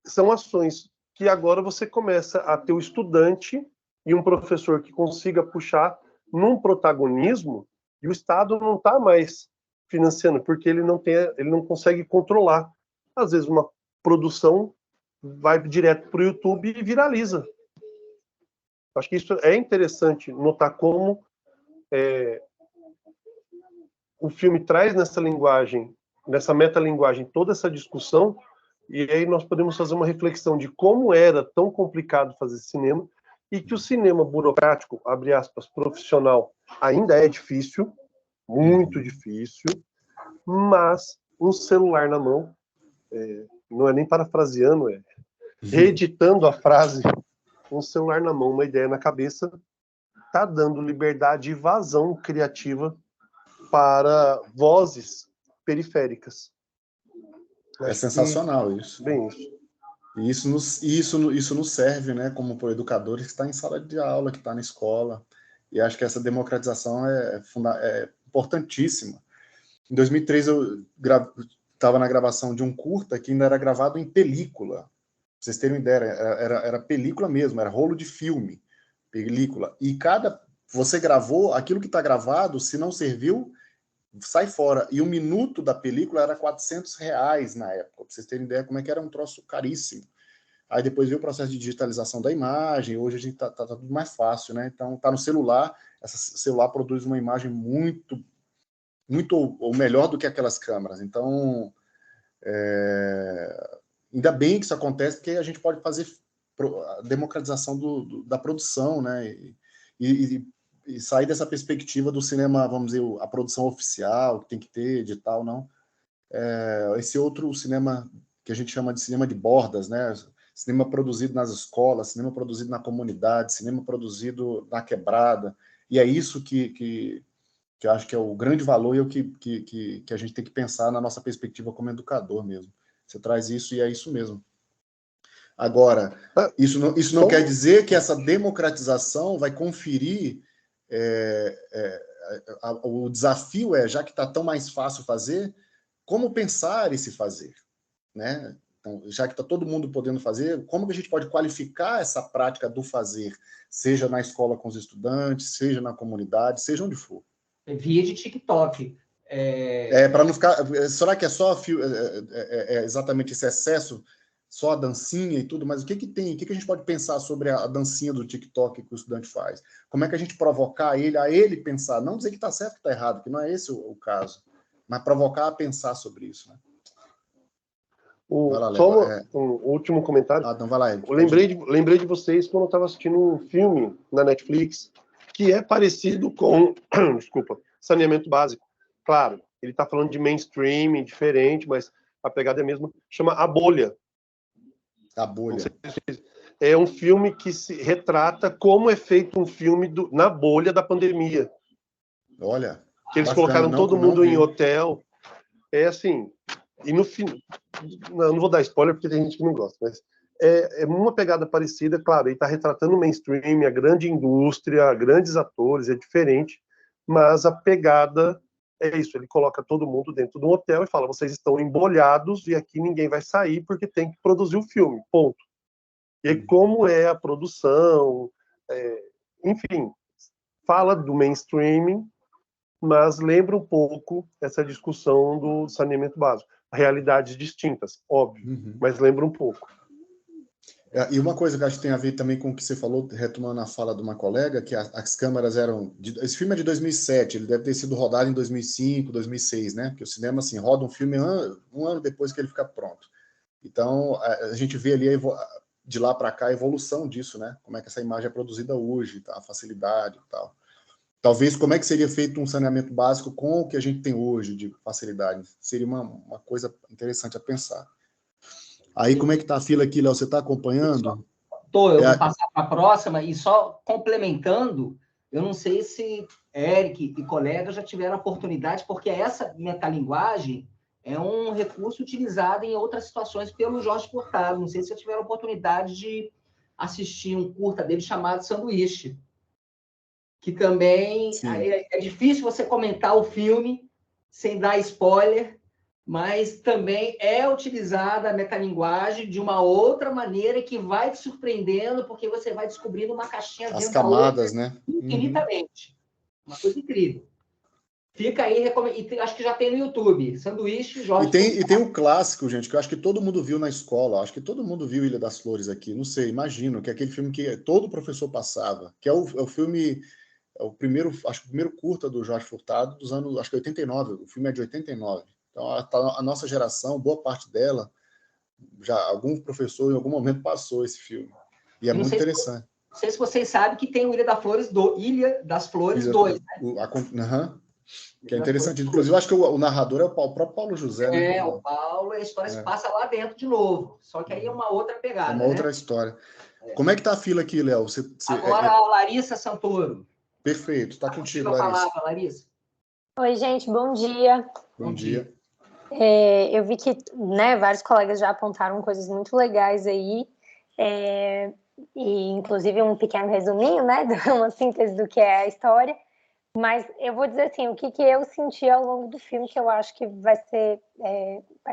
são ações que agora você começa a ter o estudante e um professor que consiga puxar num protagonismo, e o Estado não está mais financiando, porque ele não consegue controlar. Às vezes uma produção vai direto para o YouTube e viraliza. Acho que isso é interessante notar como o filme traz nessa linguagem, nessa metalinguagem, toda essa discussão, e aí nós podemos fazer uma reflexão de como era tão complicado fazer cinema, e que o cinema burocrático, abre aspas, profissional, ainda é difícil, muito difícil, mas um celular na mão, não é nem parafraseando, reeditando a frase, um celular na mão, uma ideia na cabeça, está dando liberdade e vazão criativa para vozes periféricas. É sensacional isso. Bem isso. E isso nos serve, né, como por educadores que está em sala de aula, que está na escola. E acho que essa democratização é importantíssima. Em 2003, eu estava na gravação de um curta que ainda era gravado em película. Pra vocês terem uma ideia, era película mesmo, era rolo de filme, película. E você gravou, aquilo que está gravado, se não serviu, sai fora. E 1 minuto da película era R$400 na época, para vocês terem ideia como é que era um troço caríssimo. Aí depois veio o processo de digitalização da imagem, hoje a gente tá tudo mais fácil, né? Então tá no celular, esse celular produz uma imagem muito ou melhor do que aquelas câmeras. Então, ainda bem que isso acontece, porque a gente pode fazer a democratização da produção, né? E sair dessa perspectiva do cinema, vamos dizer, a produção oficial, que tem que ter, edital, não. Esse outro cinema que a gente chama de cinema de bordas, né? Cinema produzido nas escolas, cinema produzido na comunidade, cinema produzido na quebrada. E é isso que eu acho que é o grande valor e o que a gente tem que pensar na nossa perspectiva como educador mesmo. Você traz isso e é isso mesmo. Agora, isso não quer dizer que essa democratização vai conferir... o desafio já que está tão mais fácil fazer, como pensar esse fazer, né? Então, já que está todo mundo podendo fazer, como que a gente pode qualificar essa prática do fazer, seja na escola com os estudantes, seja na comunidade, seja onde for. Via de TikTok. Para não ficar... Será que é só exatamente esse excesso, só a dancinha e tudo, mas o que tem? O que a gente pode pensar sobre a dancinha do TikTok que o estudante faz? Como é que a gente provocar a ele pensar? Não dizer que está certo, que está errado, que não é esse o caso, mas provocar a pensar sobre isso, né? Um último comentário. Então vai lá. Eu lembrei de vocês quando eu estava assistindo um filme na Netflix que é parecido com desculpa, Saneamento Básico. Claro, ele está falando de mainstream, diferente, mas a pegada é a mesma. Chama A Bolha. A Bolha. É um filme que se retrata como é feito um filme na bolha da pandemia. Olha. Que eles colocaram todo mundo em hotel. É assim... E no fim... Não vou dar spoiler, porque tem gente que não gosta, mas é uma pegada parecida, claro, ele está retratando o mainstream, a grande indústria, grandes atores, é diferente, mas a pegada é isso, ele coloca todo mundo dentro de um hotel e fala, vocês estão embolhados e aqui ninguém vai sair porque tem que produzir o filme, ponto. E aí, como é a produção, enfim, fala do mainstreaming, mas lembra um pouco essa discussão do saneamento básico. Realidades distintas, óbvio, mas lembra um pouco. E uma coisa que acho que tem a ver também com o que você falou, retomando a fala de uma colega, que as câmeras eram... Esse filme é de 2007, ele deve ter sido rodado em 2005, 2006, né? Porque o cinema, assim, roda um filme um ano depois que ele fica pronto. Então, a gente vê ali, de lá para cá, a evolução disso, né? Como é que essa imagem é produzida hoje, tá? A facilidade e tal. Talvez, como é que seria feito um saneamento básico com o que a gente tem hoje de facilidade? Seria uma coisa interessante a pensar. Aí, como é que está a fila aqui, Léo? Você está acompanhando? eu vou passar para a próxima, e só complementando, eu não sei se Eric e colegas já tiveram oportunidade, porque essa metalinguagem é um recurso utilizado em outras situações pelo Jorge Furtado. Não sei se já tiveram oportunidade de assistir um curta dele chamado Sanduíche, que também é difícil você comentar o filme sem dar spoiler, mas também é utilizada a metalinguagem de uma outra maneira que vai te surpreendendo, porque você vai descobrindo uma caixinha As dentro camadas, da outra, né? infinitamente. Uma coisa incrível. Fica aí, e acho que já tem no YouTube, Sanduíche, Jorge. E tem um clássico, gente, que eu acho que todo mundo viu na escola, acho que todo mundo viu Ilha das Flores aqui, não sei, imagino, que é aquele filme que todo professor passava, que é o filme, é o primeiro, acho que o primeiro curta do Jorge Furtado, dos anos, acho que 89, o filme é de 89. Então, a nossa geração, boa parte dela, já algum professor em algum momento passou esse filme. E é muito interessante. Não sei se vocês sabem que tem o Ilha das Flores 2, né? Que é interessante. Inclusive, eu acho que o narrador é o próprio Paulo José, né? O Paulo, a história se passa lá dentro de novo. Só que aí é uma outra pegada. É uma outra história. Como é que tá a fila aqui, Léo? Agora a Larissa Santoro. Perfeito, tá contigo, Larissa. Larissa. Larissa. Oi, gente, bom dia. Bom dia. Eu vi que vários colegas já apontaram coisas muito legais aí, e inclusive um pequeno resuminho, uma síntese do que é a história, mas eu vou dizer assim, o que eu senti ao longo do filme, que eu acho que vai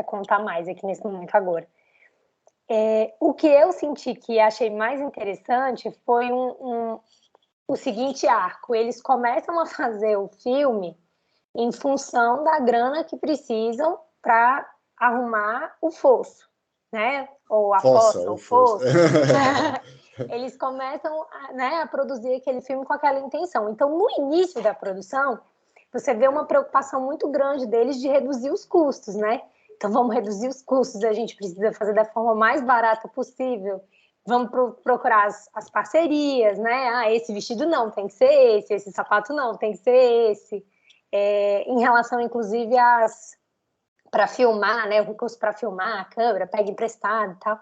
contar mais aqui nesse momento agora. O que eu senti que achei mais interessante foi o seguinte arco: eles começam a fazer o filme em função da grana que precisam para arrumar o fosso, ou a fossa, o fosso. Eles começam a produzir aquele filme com aquela intenção. Então, no início da produção, você vê uma preocupação muito grande deles de reduzir os custos, Então, vamos reduzir os custos, a gente precisa fazer da forma mais barata possível. Vamos procurar as parcerias, esse vestido não, tem que ser esse sapato não, tem que ser esse. Em relação, inclusive, para filmar, o recurso para filmar, a câmera, pega emprestado e tal,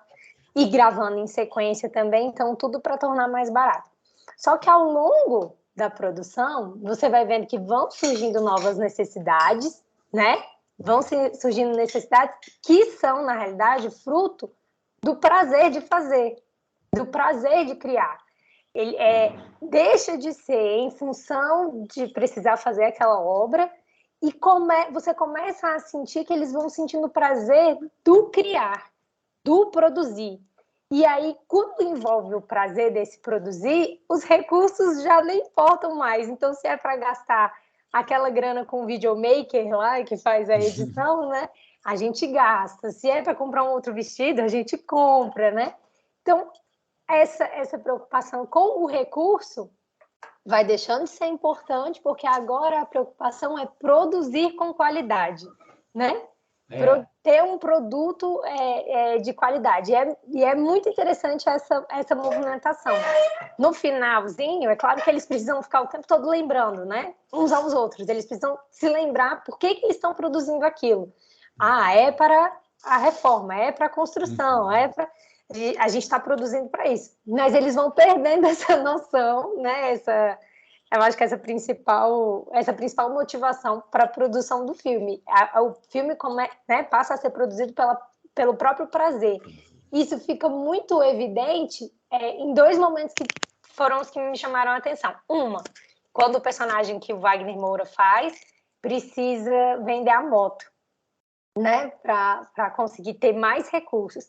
e gravando em sequência também, então tudo para tornar mais barato. Só que ao longo da produção, você vai vendo que vão surgindo novas necessidades, vão surgindo necessidades que são, na realidade, fruto do prazer de fazer, do prazer de criar. Ele deixa de ser em função de precisar fazer aquela obra e você começa a sentir que eles vão sentindo prazer do criar, do produzir. E aí, quando envolve o prazer desse produzir, os recursos já nem importam mais. Então, se é para gastar aquela grana com o videomaker lá, que faz a edição, a gente gasta. Se é para comprar um outro vestido, a gente compra, Então, essa preocupação com o recurso vai deixando de ser importante, porque agora a preocupação é produzir com qualidade, ter um produto de qualidade. E é muito interessante essa movimentação. No finalzinho, é claro que eles precisam ficar o tempo todo lembrando, uns aos outros. Eles precisam se lembrar por que eles estão produzindo aquilo. É para a reforma, é para a construção, a gente está produzindo para isso. Mas eles vão perdendo essa noção, eu acho que essa principal motivação para a produção do filme. O filme passa a ser produzido pelo próprio prazer. Isso fica muito evidente em dois momentos que foram os que me chamaram a atenção. Uma, quando o personagem que o Wagner Moura faz precisa vender a moto, para conseguir ter mais recursos.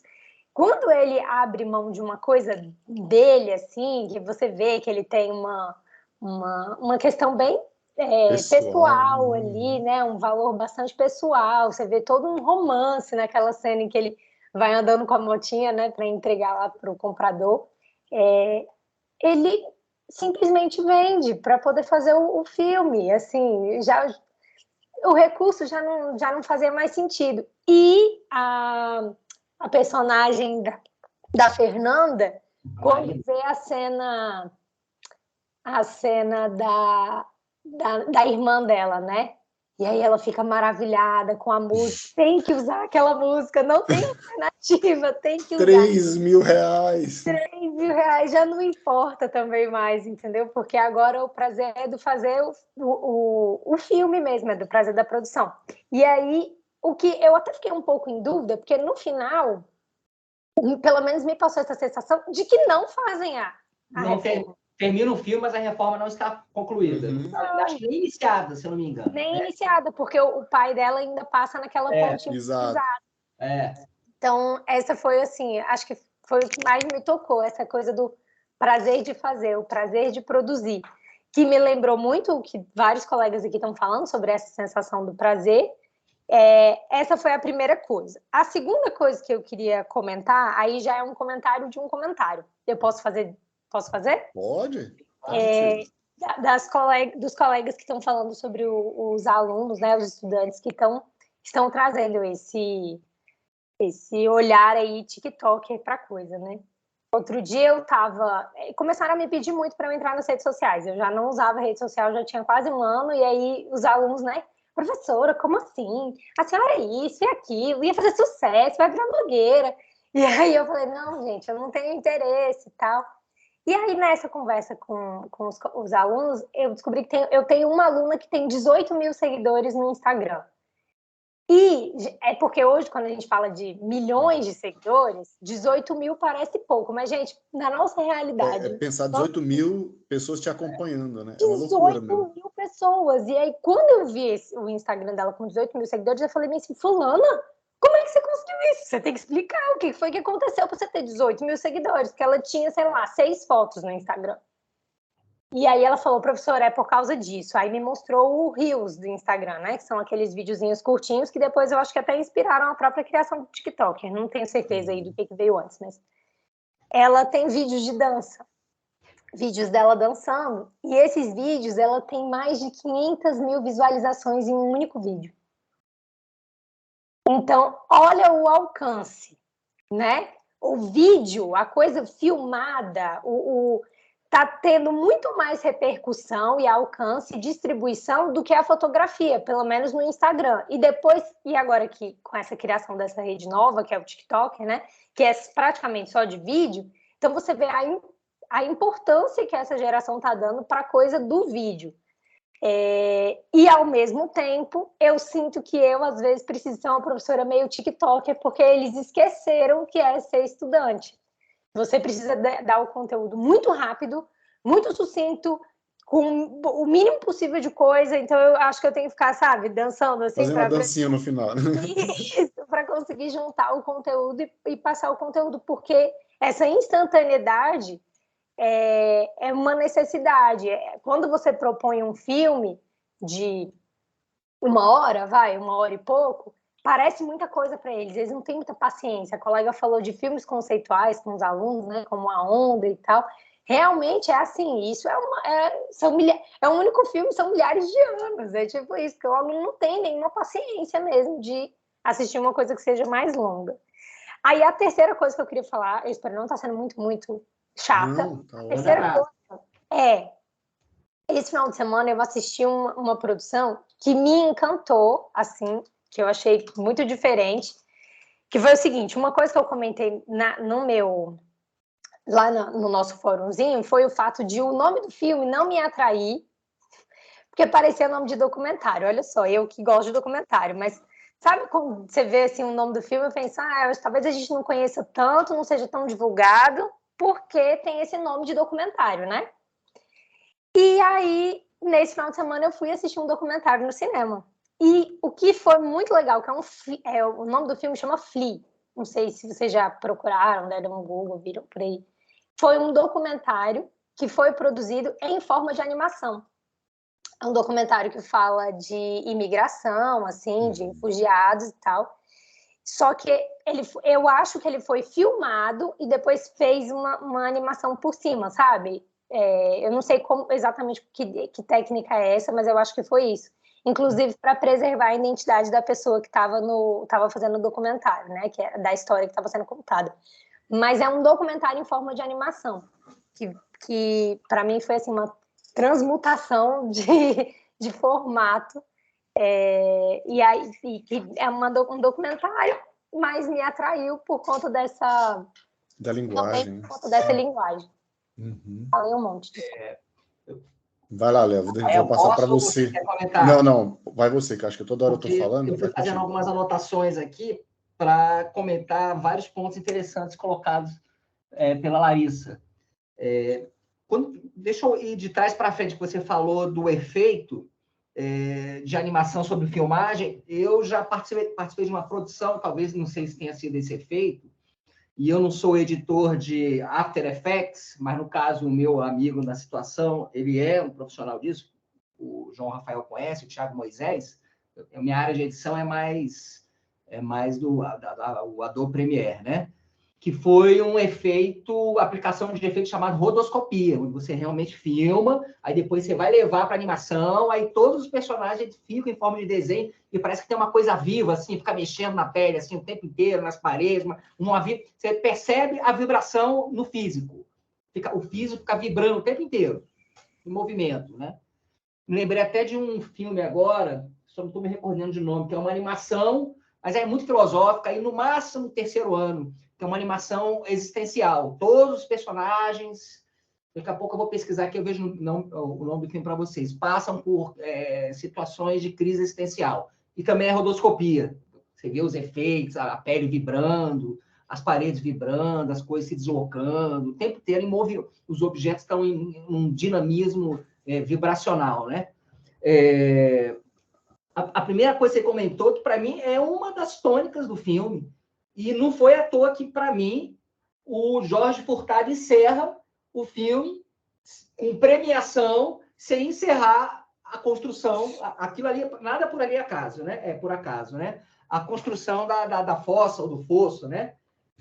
Quando ele abre mão de uma coisa dele, assim, que você vê que ele tem uma questão bem pessoal ali, um valor bastante pessoal, você vê todo um romance naquela cena em que ele vai andando com a motinha, para entregar lá para o comprador, ele simplesmente vende para poder fazer o filme, assim, o recurso já não fazia mais sentido. E a personagem da Fernanda, quando vê a cena da irmã dela, E aí ela fica maravilhada com a música, tem que usar aquela música, não tem alternativa, tem que usar. R$ 3.000. R$ 3.000 já não importa também mais, entendeu? Porque agora o prazer é do fazer o filme mesmo, é do prazer da produção. E aí, o que eu até fiquei um pouco em dúvida, porque no final, pelo menos me passou essa sensação de que não fazem a Não reforma. termina o filme, mas a reforma não está concluída. Acho que nem iniciada, se eu não me engano. Nem iniciada, porque o pai dela ainda passa naquela ponte Exato. Então, essa foi assim, acho que foi o que mais me tocou, essa coisa do prazer de fazer, o prazer de produzir, que me lembrou muito o que vários colegas aqui estão falando sobre essa sensação do prazer. Essa foi a primeira coisa. A segunda coisa que eu queria comentar, aí já é um comentário de um comentário. Eu posso fazer? Posso fazer? Pode. Dos colegas que estão falando sobre os alunos, né, os estudantes que estão trazendo esse olhar aí TikToker para coisa, né? Outro dia começaram a me pedir muito para eu entrar nas redes sociais. Eu já não usava rede social, já tinha quase um ano, e aí os alunos, né? Professora, como assim? A senhora é isso e aquilo, ia fazer sucesso, vai virar blogueira. E aí eu falei, não, gente, eu não tenho interesse e tal. E aí, nessa conversa com os alunos, eu descobri que eu tenho uma aluna que tem 18 mil seguidores no Instagram. E é porque hoje, quando a gente fala de milhões de seguidores, 18 mil parece pouco, mas, gente, na nossa realidade... pensar 18 mil pessoas te acompanhando, né? 18 mil pessoas. E aí, quando eu vi o Instagram dela com 18 mil seguidores, eu falei assim, fulana, como é que você conseguiu isso? Você tem que explicar o que foi que aconteceu para você ter 18 mil seguidores, porque ela tinha, sei lá, 6 fotos no Instagram. E aí ela falou, professora, é por causa disso. Aí me mostrou o Reels do Instagram, né? Que são aqueles videozinhos curtinhos que depois eu acho que até inspiraram a própria criação do TikTok. Não tenho certeza aí do que veio antes, mas... Ela tem vídeos de dança. Vídeos dela dançando. E esses vídeos, ela tem mais de 500 mil visualizações em um único vídeo. Então, olha o alcance, né? O vídeo, a coisa filmada, tá tendo muito mais repercussão e alcance e distribuição do que a fotografia, pelo menos no Instagram. E agora aqui, com essa criação dessa rede nova, que é o TikTok, né? Que é praticamente só de vídeo, então você vê a importância que essa geração está dando para a coisa do vídeo. E, ao mesmo tempo, eu sinto que eu, às vezes, preciso ser uma professora meio TikToker, porque eles esqueceram o que é ser estudante. Você precisa dar o conteúdo muito rápido, muito sucinto, com o mínimo possível de coisa. Então, eu acho que eu tenho que ficar, sabe, dançando assim. Fazendo uma dancinha no final. Isso, para conseguir juntar o conteúdo e passar o conteúdo, porque essa instantaneidade é uma necessidade. Quando você propõe um filme de 1 hora e pouco, parece muita coisa para eles não têm muita paciência. A colega falou de filmes conceituais com os alunos, né, como A Onda e tal. Realmente é assim, isso é um único filme, são milhares de anos, é tipo isso, porque o aluno não tem nenhuma paciência mesmo de assistir uma coisa que seja mais longa. Aí a terceira coisa que eu queria falar, eu espero não estar sendo muito chata. Não, tá a terceira coisa esse final de semana eu assisti uma produção que me encantou, assim, que eu achei muito diferente, que foi o seguinte, uma coisa que eu comentei lá no nosso fórumzinho foi o fato de o nome do filme não me atrair, porque parecia nome de documentário. Olha só, eu que gosto de documentário, mas sabe quando você vê assim, o nome do filme e pensa, talvez a gente não conheça tanto, não seja tão divulgado, porque tem esse nome de documentário, né? E aí, nesse final de semana, eu fui assistir um documentário no cinema. E o que foi muito legal, que o nome do filme chama Flea. Não sei se vocês já procuraram, deram um Google, viram por aí. Foi um documentário que foi produzido em forma de animação. É um documentário que fala de imigração, assim, de refugiados e tal. Só que eu acho que ele foi filmado e depois fez uma animação por cima, sabe? Eu não sei exatamente que técnica é essa, mas eu acho que foi isso. Inclusive para preservar a identidade da pessoa que estava fazendo o documentário, né? Que é da história que estava sendo contada. Mas é um documentário em forma de animação, que para mim foi assim, uma transmutação de formato E aí, que é um documentário, mas me atraiu por conta dessa... Da linguagem. Por conta dessa linguagem. Uhum. Falei um monte. Vai lá, Léo, vou passar para você. Não, vai você, que acho que toda hora eu estou falando. Eu fui fazendo algumas anotações aqui para comentar vários pontos interessantes colocados pela Larissa. Deixa eu ir de trás para frente, que você falou do efeito de animação sobre filmagem. Eu já participei de uma produção, talvez, não sei se tenha sido esse efeito, e eu não sou editor de After Effects, mas, no caso, o meu amigo na situação, ele é um profissional disso, o João Rafael conhece, o Thiago Moisés. A minha área de edição é mais do Adobe Premiere, né? Que foi um aplicação de efeito chamado rotoscopia, onde você realmente filma, aí depois você vai levar para animação, aí todos os personagens ficam em forma de desenho, e parece que tem uma coisa viva, assim, fica mexendo na pele, assim, o tempo inteiro, nas paredes, você percebe a vibração no físico. O físico fica vibrando o tempo inteiro, em movimento, né? Me lembrei até de um filme agora, só não estou me recordando de nome, que é uma animação, mas é muito filosófica, e no máximo terceiro ano, que é uma animação existencial. Todos os personagens, daqui a pouco eu vou pesquisar aqui, eu vejo o nome do filme para vocês, passam por situações de crise existencial. E também é rotoscopia. Você vê os efeitos, a pele vibrando, as paredes vibrando, as coisas se deslocando, o tempo inteiro os objetos estão em um dinamismo vibracional, né? A primeira coisa que você comentou, que para mim é uma das tônicas do filme, e não foi à toa que, para mim, o Jorge Furtado encerra o filme com premiação, sem encerrar a construção. Aquilo ali, nada por ali é acaso, né? É por acaso, né? A construção da fossa ou do fosso, né?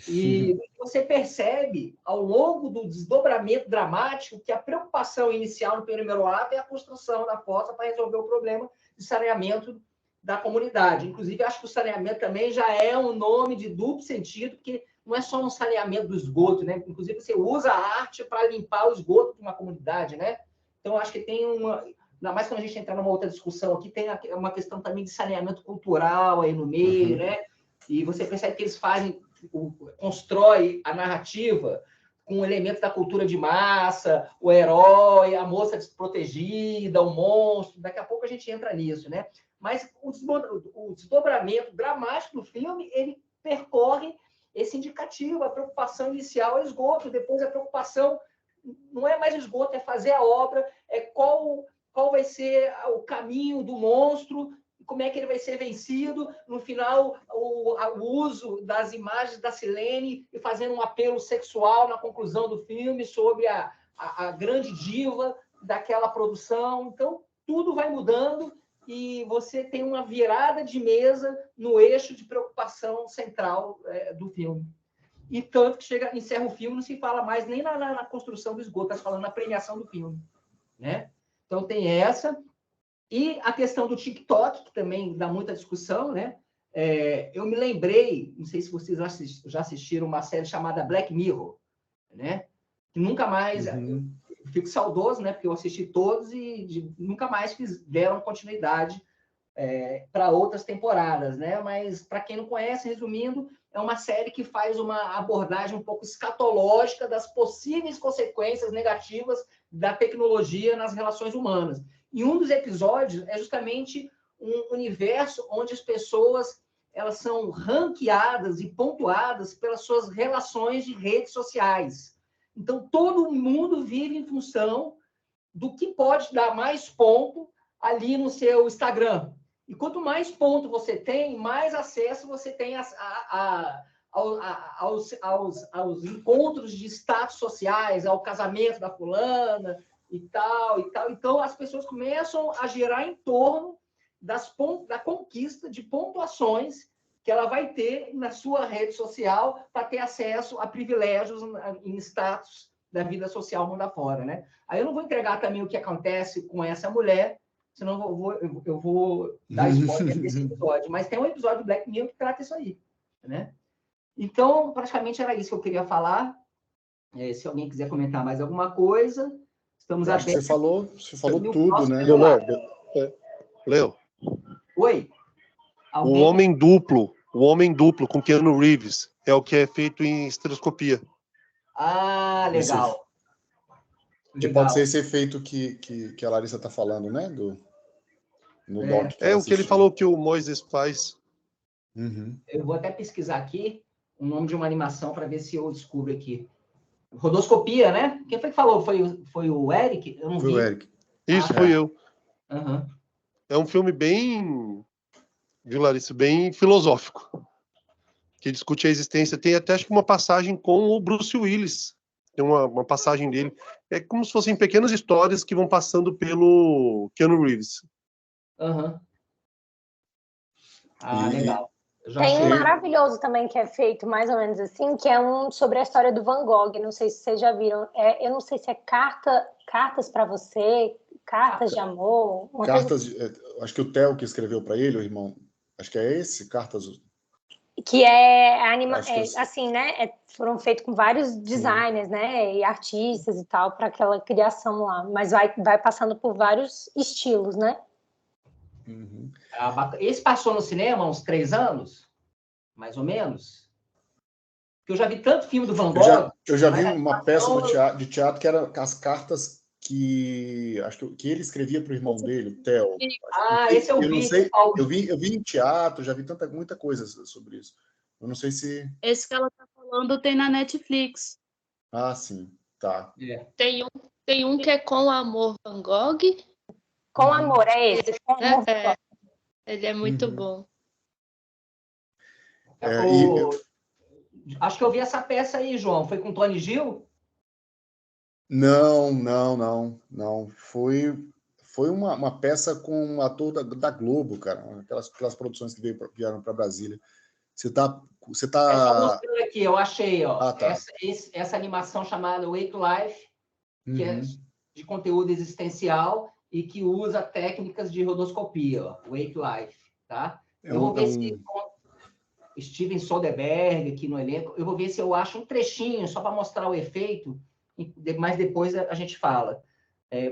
E você percebe, ao longo do desdobramento dramático, que a preocupação inicial no primeiro ato é a construção da fossa para resolver o problema de saneamento da comunidade. Inclusive, acho que o saneamento também já é um nome de duplo sentido, porque não é só um saneamento do esgoto, né? Inclusive, você usa a arte para limpar o esgoto de uma comunidade, né? Então, acho que tem ainda mais quando a gente entrar numa outra discussão aqui, tem uma questão também de saneamento cultural aí no meio, né? E você percebe que eles constrói a narrativa com elementos da cultura de massa, o herói, a moça desprotegida, o monstro. Daqui a pouco a gente entra nisso, né? Mas o desdobramento dramático do filme, ele percorre esse indicativo, a preocupação inicial é esgoto, depois a preocupação não é mais esgoto, é fazer a obra, qual vai ser o caminho do monstro, como é que ele vai ser vencido, no final, o uso das imagens da Silene e fazendo um apelo sexual na conclusão do filme sobre a grande diva daquela produção. Então, tudo vai mudando e você tem uma virada de mesa no eixo de preocupação central do filme. E tanto que encerra o filme, não se fala mais nem na construção do esgoto, está falando na premiação do filme, né? Então, tem essa. E a questão do TikTok, que também dá muita discussão, né? Eu me lembrei, não sei se vocês já assistiram uma série chamada Black Mirror, né? Que nunca mais... Eu fico saudoso, né? Porque eu assisti todos e nunca mais deram continuidade para outras temporadas, né? Mas, para quem não conhece, resumindo, é uma série que faz uma abordagem um pouco escatológica das possíveis consequências negativas da tecnologia nas relações humanas. E um dos episódios é justamente um universo onde as pessoas elas são ranqueadas e pontuadas pelas suas relações de redes sociais. Então, todo mundo vive em função do que pode dar mais ponto ali no seu Instagram. E quanto mais ponto você tem, mais acesso você tem aos encontros de status sociais, ao casamento da fulana e tal, e tal. Então, as pessoas começam a girar em torno da conquista de pontuações que ela vai ter na sua rede social para ter acesso a privilégios em status da vida social mundo afora, né? Aí eu não vou entregar também o que acontece com essa mulher, senão eu vou dar spoiler desse episódio. Mas tem um episódio do Black Mirror que trata isso aí, né? Então, praticamente era isso que eu queria falar. Se alguém quiser comentar mais alguma coisa, estamos abertos. Você falou tudo, né? Leonardo, Léo, Oi? O Homem Duplo com Keanu Reeves é o que é feito em estereoscopia. Ah, legal. Que pode ser esse efeito que a Larissa está falando, né? No doc que É ela o que ele assistiu. falou que o Moisés faz. Uhum. Eu vou até pesquisar aqui o nome de uma animação para ver se eu descubro aqui. Rodoscopia, né? Quem foi que falou? Foi o Eric? Eu não Foi vi. o Eric. Isso, foi eu. Uhum. É um filme bem, viu, Larissa, bem filosófico, que discute a existência. Tem até, acho que, uma passagem com o Bruce Willis. Tem uma passagem dele. É como se fossem pequenas histórias que vão passando pelo Keanu Reeves. Uhum. Ah, E- legal. Eu já Tem um achei. maravilhoso também que é feito mais ou menos assim, que é um sobre a história do Van Gogh. Não sei se vocês já viram. Eu não sei se é cartas para você, cartas de amor. Uma coisa Cartas, acho que o Theo que escreveu para ele, o irmão, acho que é esse, Cartas. que é, Acho que eu- assim, né? Foram feitos com vários designers, né? E artistas e tal, para aquela criação lá. Mas vai passando por vários estilos, né? Uhum. Esse passou no cinema há uns 3 anos, mais ou menos. Porque eu já vi tanto filme do Van Gogh. Eu já vi mas uma peça de teatro que era as cartas que acho que ele escrevia para o irmão dele, o Theo. Ah, esse eu Eu não vi. sei, eu vi em teatro, já vi muita coisa sobre isso. Eu não sei se. Esse que ela tá falando tem na Netflix. Ah, sim, tá. Tem um que é Com Amor Van Gogh. Com amor, é esse. Com amor, Ele é muito Uhum. bom. Acho que eu vi essa peça aí, João. Foi com o Tony Gil? Não. Foi uma peça com um ator da Globo, cara. Aquelas produções que vieram para Brasília. Você tá. Só mostrando aqui, eu achei, ó. Ah, tá. Essa animação chamada Wake Life, que é Uhum. de conteúdo existencial e que usa técnicas de rodoscopia, ó. Wake Life, tá? Eu vou ver se Steven Soderbergh aqui no elenco, eu vou ver se eu acho um trechinho só para mostrar o efeito, mas depois a gente fala.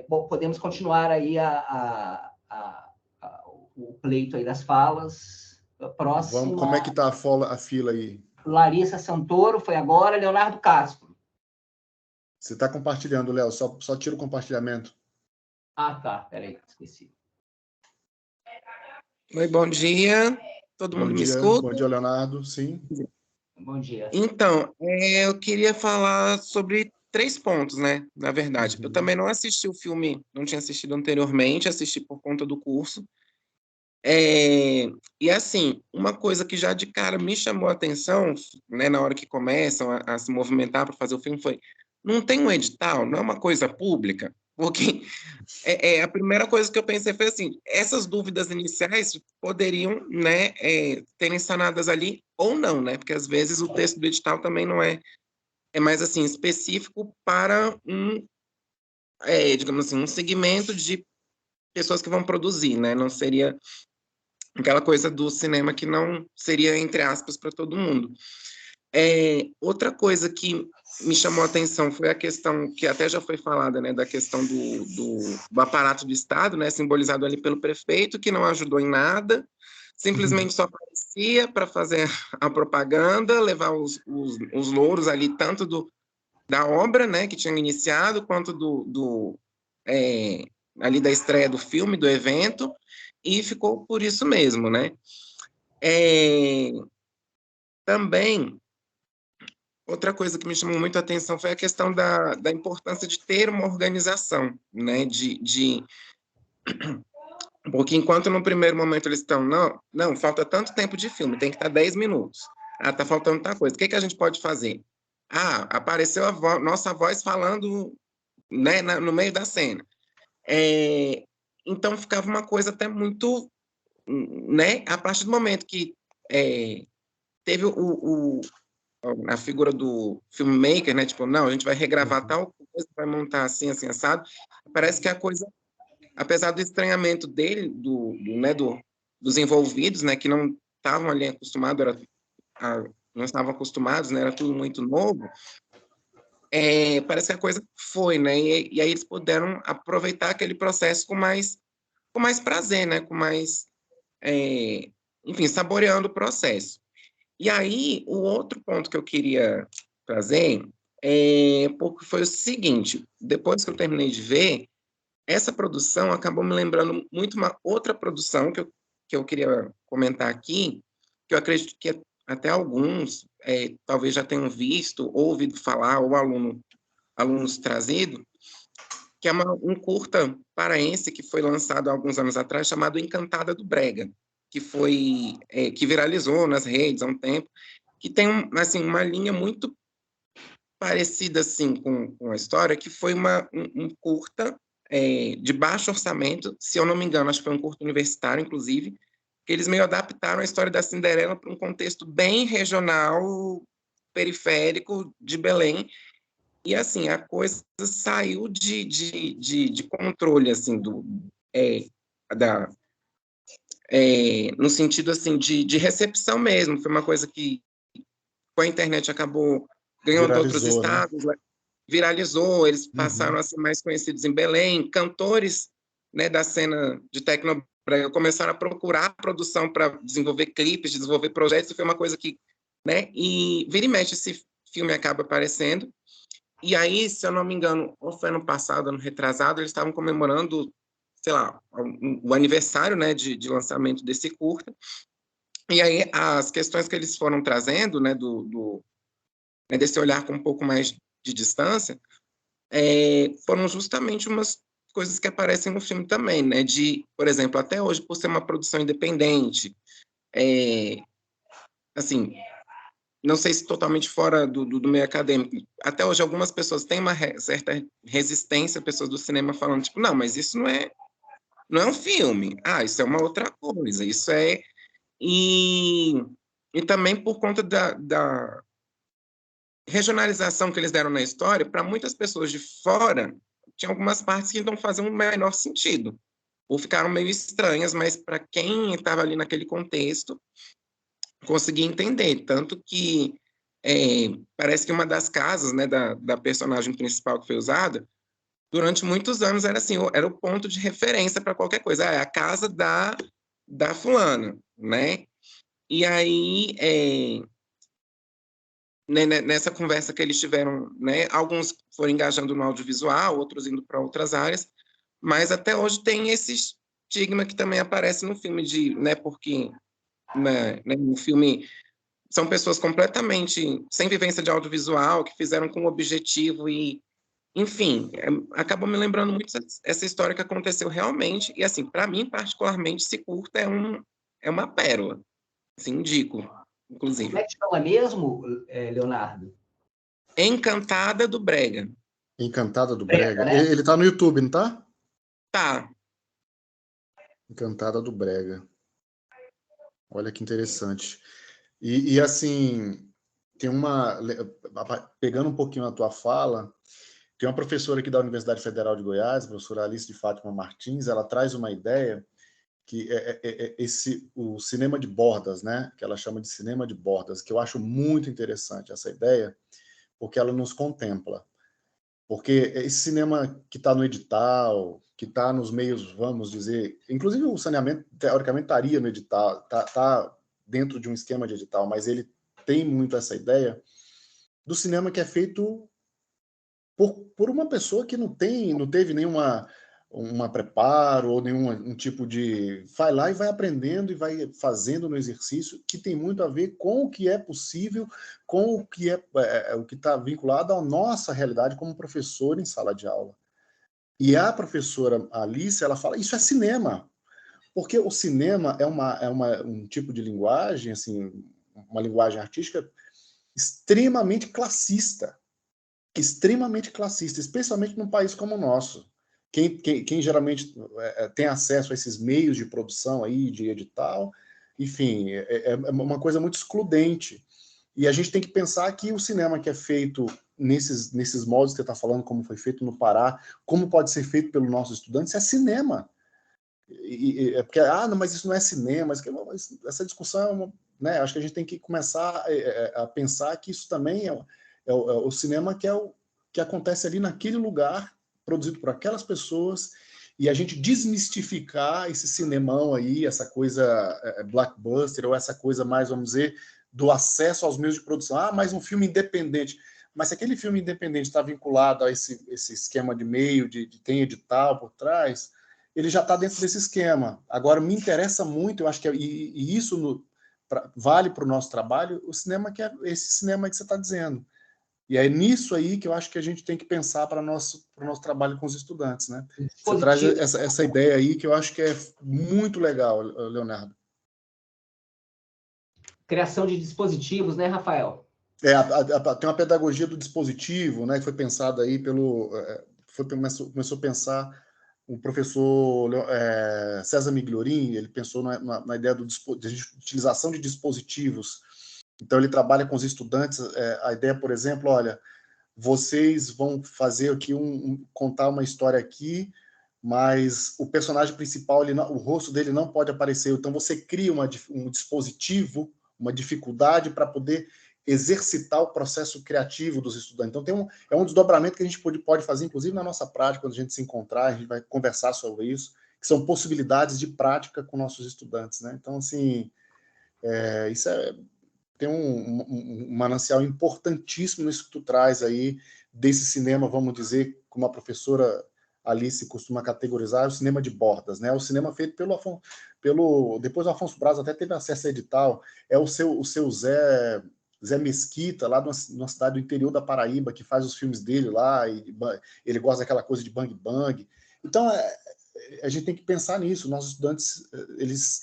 Podemos continuar aí o pleito aí das falas. Próxima. Como é que tá a fila aí? Larissa Santoro foi agora, Leonardo Castro. Você está compartilhando, Léo, só tira o compartilhamento. Ah, tá, peraí, esqueci. Oi, bom dia. Todo mundo me escuta? Bom dia, Leonardo, sim. Bom dia. Então, eu queria falar sobre 3 pontos, né? Na verdade, eu também não assisti o filme, não tinha assistido anteriormente, assisti por conta do curso. E assim, uma coisa que já de cara me chamou a atenção, né, na hora que começam a se movimentar para fazer o filme foi, não tem um edital, não é uma coisa pública, porque a primeira coisa que eu pensei foi assim, essas dúvidas iniciais poderiam, né, terem sanadas ali ou não, né, porque às vezes o texto do edital também não é mais assim específico para digamos assim, um segmento de pessoas que vão produzir, né, não seria aquela coisa do cinema que não seria, entre aspas, para todo mundo. Outra coisa que me chamou a atenção foi a questão, que até já foi falada, né, da questão do aparato do Estado, né, simbolizado ali pelo prefeito, que não ajudou em nada, simplesmente só aparecia para fazer a propaganda, levar os louros ali, tanto da obra, né, que tinha iniciado, quanto ali da estreia do filme, do evento, e ficou por isso mesmo, né? Também, outra coisa que me chamou muito a atenção foi a questão da importância de ter uma organização, né? Porque enquanto no primeiro momento eles estão, não, falta tanto tempo de filme, tem que estar 10 minutos. Ah, tá faltando tal coisa. O que a gente pode fazer? Ah, apareceu nossa voz falando, né, no meio da cena. Então ficava uma coisa até muito, né, a partir do momento que teve a figura do filmmaker, né, tipo, não, a gente vai regravar tal coisa, vai montar assim, assim, assado, parece que a coisa, apesar do estranhamento dele, dos envolvidos, né, que não estavam ali acostumados, não estavam acostumados, né, era tudo muito novo, parece que a coisa foi, né, e aí eles puderam aproveitar aquele processo com mais prazer, né, com mais enfim, saboreando o processo. E aí, o outro ponto que eu queria trazer porque foi o seguinte, depois que eu terminei de ver, essa produção acabou me lembrando muito uma outra produção que eu queria comentar aqui, que eu acredito que até alguns talvez já tenham visto, ou ouvido falar, ou alunos trazido, que é um curta paraense que foi lançado há alguns anos atrás, chamado Encantada do Brega, que viralizou nas redes há um tempo, que tem assim, uma linha muito parecida assim, com a história, que foi um curta de baixo orçamento, se eu não me engano, acho que foi um curta universitário, inclusive, que eles meio adaptaram a história da Cinderela para um contexto bem regional, periférico de Belém, e assim, a coisa saiu de controle, assim, no sentido assim, de recepção mesmo, foi uma coisa que com a internet acabou ganhando outros Viralizou, né? estados, viralizou, eles passaram a ser mais conhecidos em Belém, cantores, né, da cena de Tecnobrega começaram a procurar produção para desenvolver clipes, desenvolver projetos, e foi uma coisa que, né, e vira e mexe esse filme acaba aparecendo, e aí, se eu não me engano, ou foi ano passado, ano retrasado, eles estavam comemorando, sei lá, o aniversário, né, de lançamento desse curta, e aí as questões que eles foram trazendo, né, né, desse olhar com um pouco mais de distância, foram justamente umas coisas que aparecem no filme também, né? Por exemplo, até hoje, por ser uma produção independente, assim, não sei se totalmente fora do meio acadêmico, até hoje algumas pessoas têm uma certa resistência, pessoas do cinema falando, tipo, não, mas isso não é um filme, isso é uma outra coisa, isso é... E também por conta da regionalização que eles deram na história, para muitas pessoas de fora, tinha algumas partes que não faziam o menor sentido, ou ficaram meio estranhas, mas para quem estava ali naquele contexto, conseguia entender. Tanto que parece que uma das casas, né, da personagem principal que foi usada, durante muitos anos era assim, era o ponto de referência para qualquer coisa. É a casa da fulana, né? E aí, nessa conversa que eles tiveram, né, alguns foram engajando no audiovisual, outros indo para outras áreas, mas até hoje tem esse estigma que também aparece no filme porque no filme são pessoas completamente sem vivência de audiovisual, que fizeram com objetivo e, enfim, acabou me lembrando muito essa história que aconteceu realmente, e assim, para mim, particularmente, esse curta é uma pérola, assim, indico, inclusive. Como é que chama mesmo, Leonardo? Encantada do Brega. Encantada do Brega. Né? Ele tá no YouTube, não tá? Tá. Encantada do Brega. Olha que interessante. E assim, tem pegando um pouquinho a tua fala, tem uma professora aqui da Universidade Federal de Goiás, a professora Alice de Fátima Martins, ela traz uma ideia que o cinema de bordas, né? Que ela chama de cinema de bordas, que eu acho muito interessante essa ideia, porque ela nos contempla. Porque esse cinema que está no edital, que está nos meios, vamos dizer, inclusive o saneamento, teoricamente, estaria no edital, está dentro de um esquema de edital, mas ele tem muito essa ideia do cinema que é feito por uma pessoa que não teve nenhuma preparo ou um tipo de... Vai lá e vai aprendendo e vai fazendo no exercício, que tem muito a ver com o que é possível, com o que o que está vinculado à nossa realidade como professor em sala de aula. E a professora Alice, ela fala, isso é cinema, porque o cinema é um tipo de linguagem, assim, uma linguagem artística extremamente classista, especialmente num país como o nosso. Quem geralmente tem acesso a esses meios de produção aí, de edital, enfim, é uma coisa muito excludente. E a gente tem que pensar que o cinema que é feito nesses moldes que você está falando, como foi feito no Pará, como pode ser feito pelos nossos estudantes, é cinema. Porque, não, mas isso não é cinema, essa discussão, né, acho que a gente tem que começar a pensar que isso também é o cinema que acontece ali naquele lugar, produzido por aquelas pessoas, e a gente desmistificar esse cinemão aí, essa coisa blockbuster, ou essa coisa mais, vamos dizer, do acesso aos meios de produção. Ah, mais um filme independente. Mas se aquele filme independente está vinculado a esse esquema de meio, tem edital por trás, ele já está dentro desse esquema. Agora, me interessa muito, eu acho que e isso vale para o nosso trabalho, o cinema que é esse cinema que você está dizendo. E é nisso aí que eu acho que a gente tem que pensar para o nosso trabalho com os estudantes, né? Você traz essa ideia aí que eu acho que é muito legal, Leonardo. Criação de dispositivos, né, Rafael? Tem uma pedagogia do dispositivo, né, que foi pensada aí começou a pensar o professor César Migliorin, ele pensou na ideia de utilização de dispositivos. Então, ele trabalha com os estudantes, a ideia, por exemplo, olha, vocês vão fazer aqui contar uma história aqui, mas o personagem principal, o rosto dele não pode aparecer, então você cria um dispositivo, uma dificuldade para poder exercitar o processo criativo dos estudantes. Então, é um desdobramento que a gente pode fazer, inclusive na nossa prática, quando a gente se encontrar, a gente vai conversar sobre isso, que são possibilidades de prática com nossos estudantes, né? Então, assim, isso tem um manancial importantíssimo nisso que tu traz aí, desse cinema, vamos dizer, como a professora Alice costuma categorizar, o cinema de bordas, né? O cinema feito depois o Afonso Braz até teve acesso a edital, é o seu Zé Mesquita, lá numa cidade do interior da Paraíba, que faz os filmes dele lá, e ele gosta daquela coisa de bang bang. Então, a gente tem que pensar nisso. Nossos estudantes, eles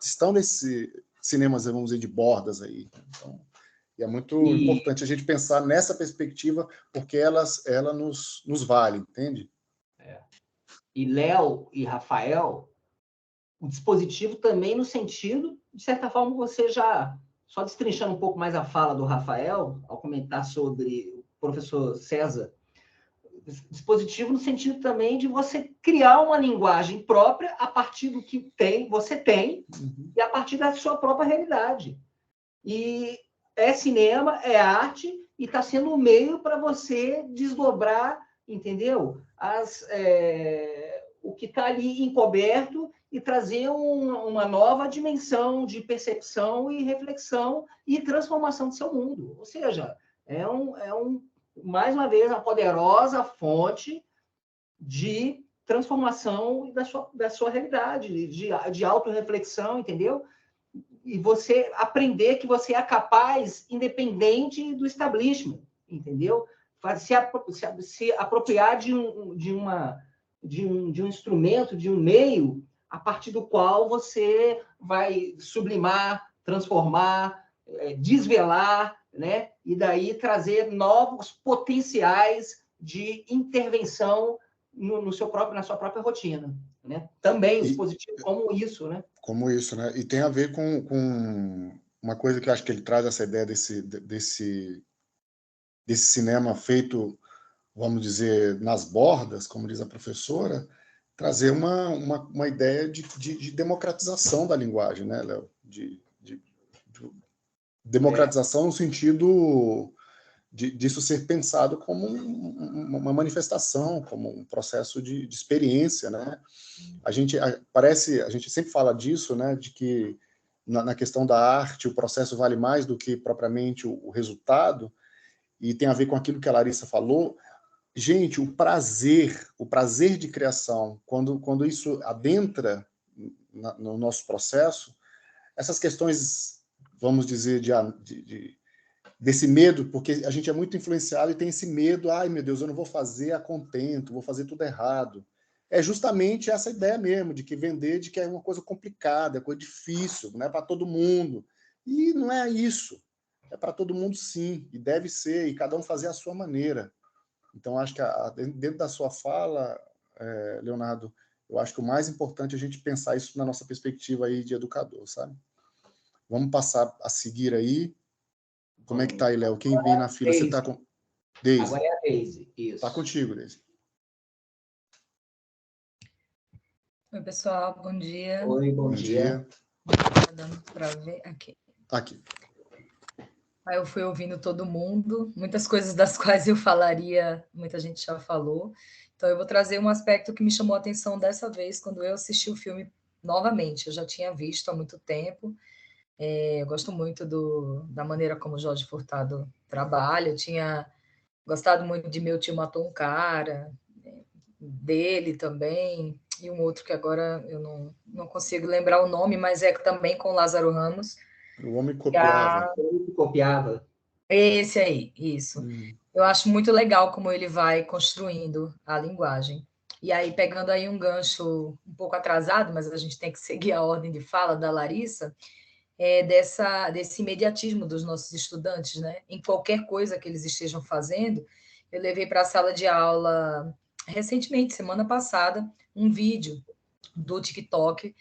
estão nesse cinemas, vamos dizer, de bordas aí. Então, e é muito importante a gente pensar nessa perspectiva, porque ela nos vale, entende? E Léo e Rafael, o dispositivo também no sentido, de certa forma, você já, só destrinchando um pouco mais a fala do Rafael, ao comentar sobre o professor César, dispositivo no sentido também de você criar uma linguagem própria a partir do que você tem, e a partir da sua própria realidade. E é cinema, é arte, e está sendo um meio para você desdobrar, entendeu? O que está ali encoberto e trazer uma nova dimensão de percepção e reflexão e transformação do seu mundo. Ou seja, mais uma vez, uma poderosa fonte de transformação da sua realidade, de autorreflexão, entendeu? E você aprender que você é capaz, independente do establishment, entendeu? Se apropriar de um instrumento, de um meio, a partir do qual você vai sublimar, transformar, desvelar, né? E daí trazer novos potenciais de intervenção na sua própria rotina, né? Também o dispositivo como isso, né? Como isso, né? E tem a ver com uma coisa que eu acho que ele traz, essa ideia desse cinema feito, vamos dizer, nas bordas, como diz a professora, trazer uma ideia de democratização da linguagem, né, Léo? De democratização no sentido disso ser pensado como uma manifestação, como um processo de experiência, né? A gente sempre fala disso, né? De que na questão da arte o processo vale mais do que propriamente o resultado, e tem a ver com aquilo que a Larissa falou. Gente, o prazer de criação, quando isso adentra no nosso processo, essas questões, vamos dizer, desse medo, porque a gente é muito influenciado e tem esse medo, ai meu Deus, eu não vou fazer a contento, vou fazer tudo errado. É justamente essa ideia mesmo, de que vender, de que é uma coisa complicada, é coisa difícil, não é para todo mundo. E não é isso. É para todo mundo sim, e deve ser, e cada um fazer a sua maneira. Então, acho que dentro da sua fala, Leonardo, eu acho que o mais importante é a gente pensar isso na nossa perspectiva aí de educador, sabe? Vamos passar a seguir aí. Como é que tá aí, Léo? Quem vem na fila? Você tá com... Deise. Agora é a Deise, isso. Tá contigo, Deise. Oi, pessoal, bom dia. Oi, bom dia. Tá dando para ver aqui. Aqui. Aí eu fui ouvindo todo mundo, muitas coisas das quais eu falaria, muita gente já falou. Então, eu vou trazer um aspecto que me chamou a atenção dessa vez, quando eu assisti o filme novamente. Eu já tinha visto há muito tempo. Eu gosto muito da maneira como o Jorge Furtado trabalha. Eu tinha gostado muito de Meu Tio Matou um Cara, dele também, e um outro que agora eu não consigo lembrar o nome, mas é também com Lázaro Ramos. O Homem Copiava. Copiava. Esse aí, isso. Eu acho muito legal como ele vai construindo a linguagem. E aí, pegando aí um gancho um pouco atrasado, mas a gente tem que seguir a ordem de fala da Larissa, desse imediatismo dos nossos estudantes, né? Em qualquer coisa que eles estejam fazendo. Eu levei para a sala de aula, recentemente, semana passada, um vídeo do TikTok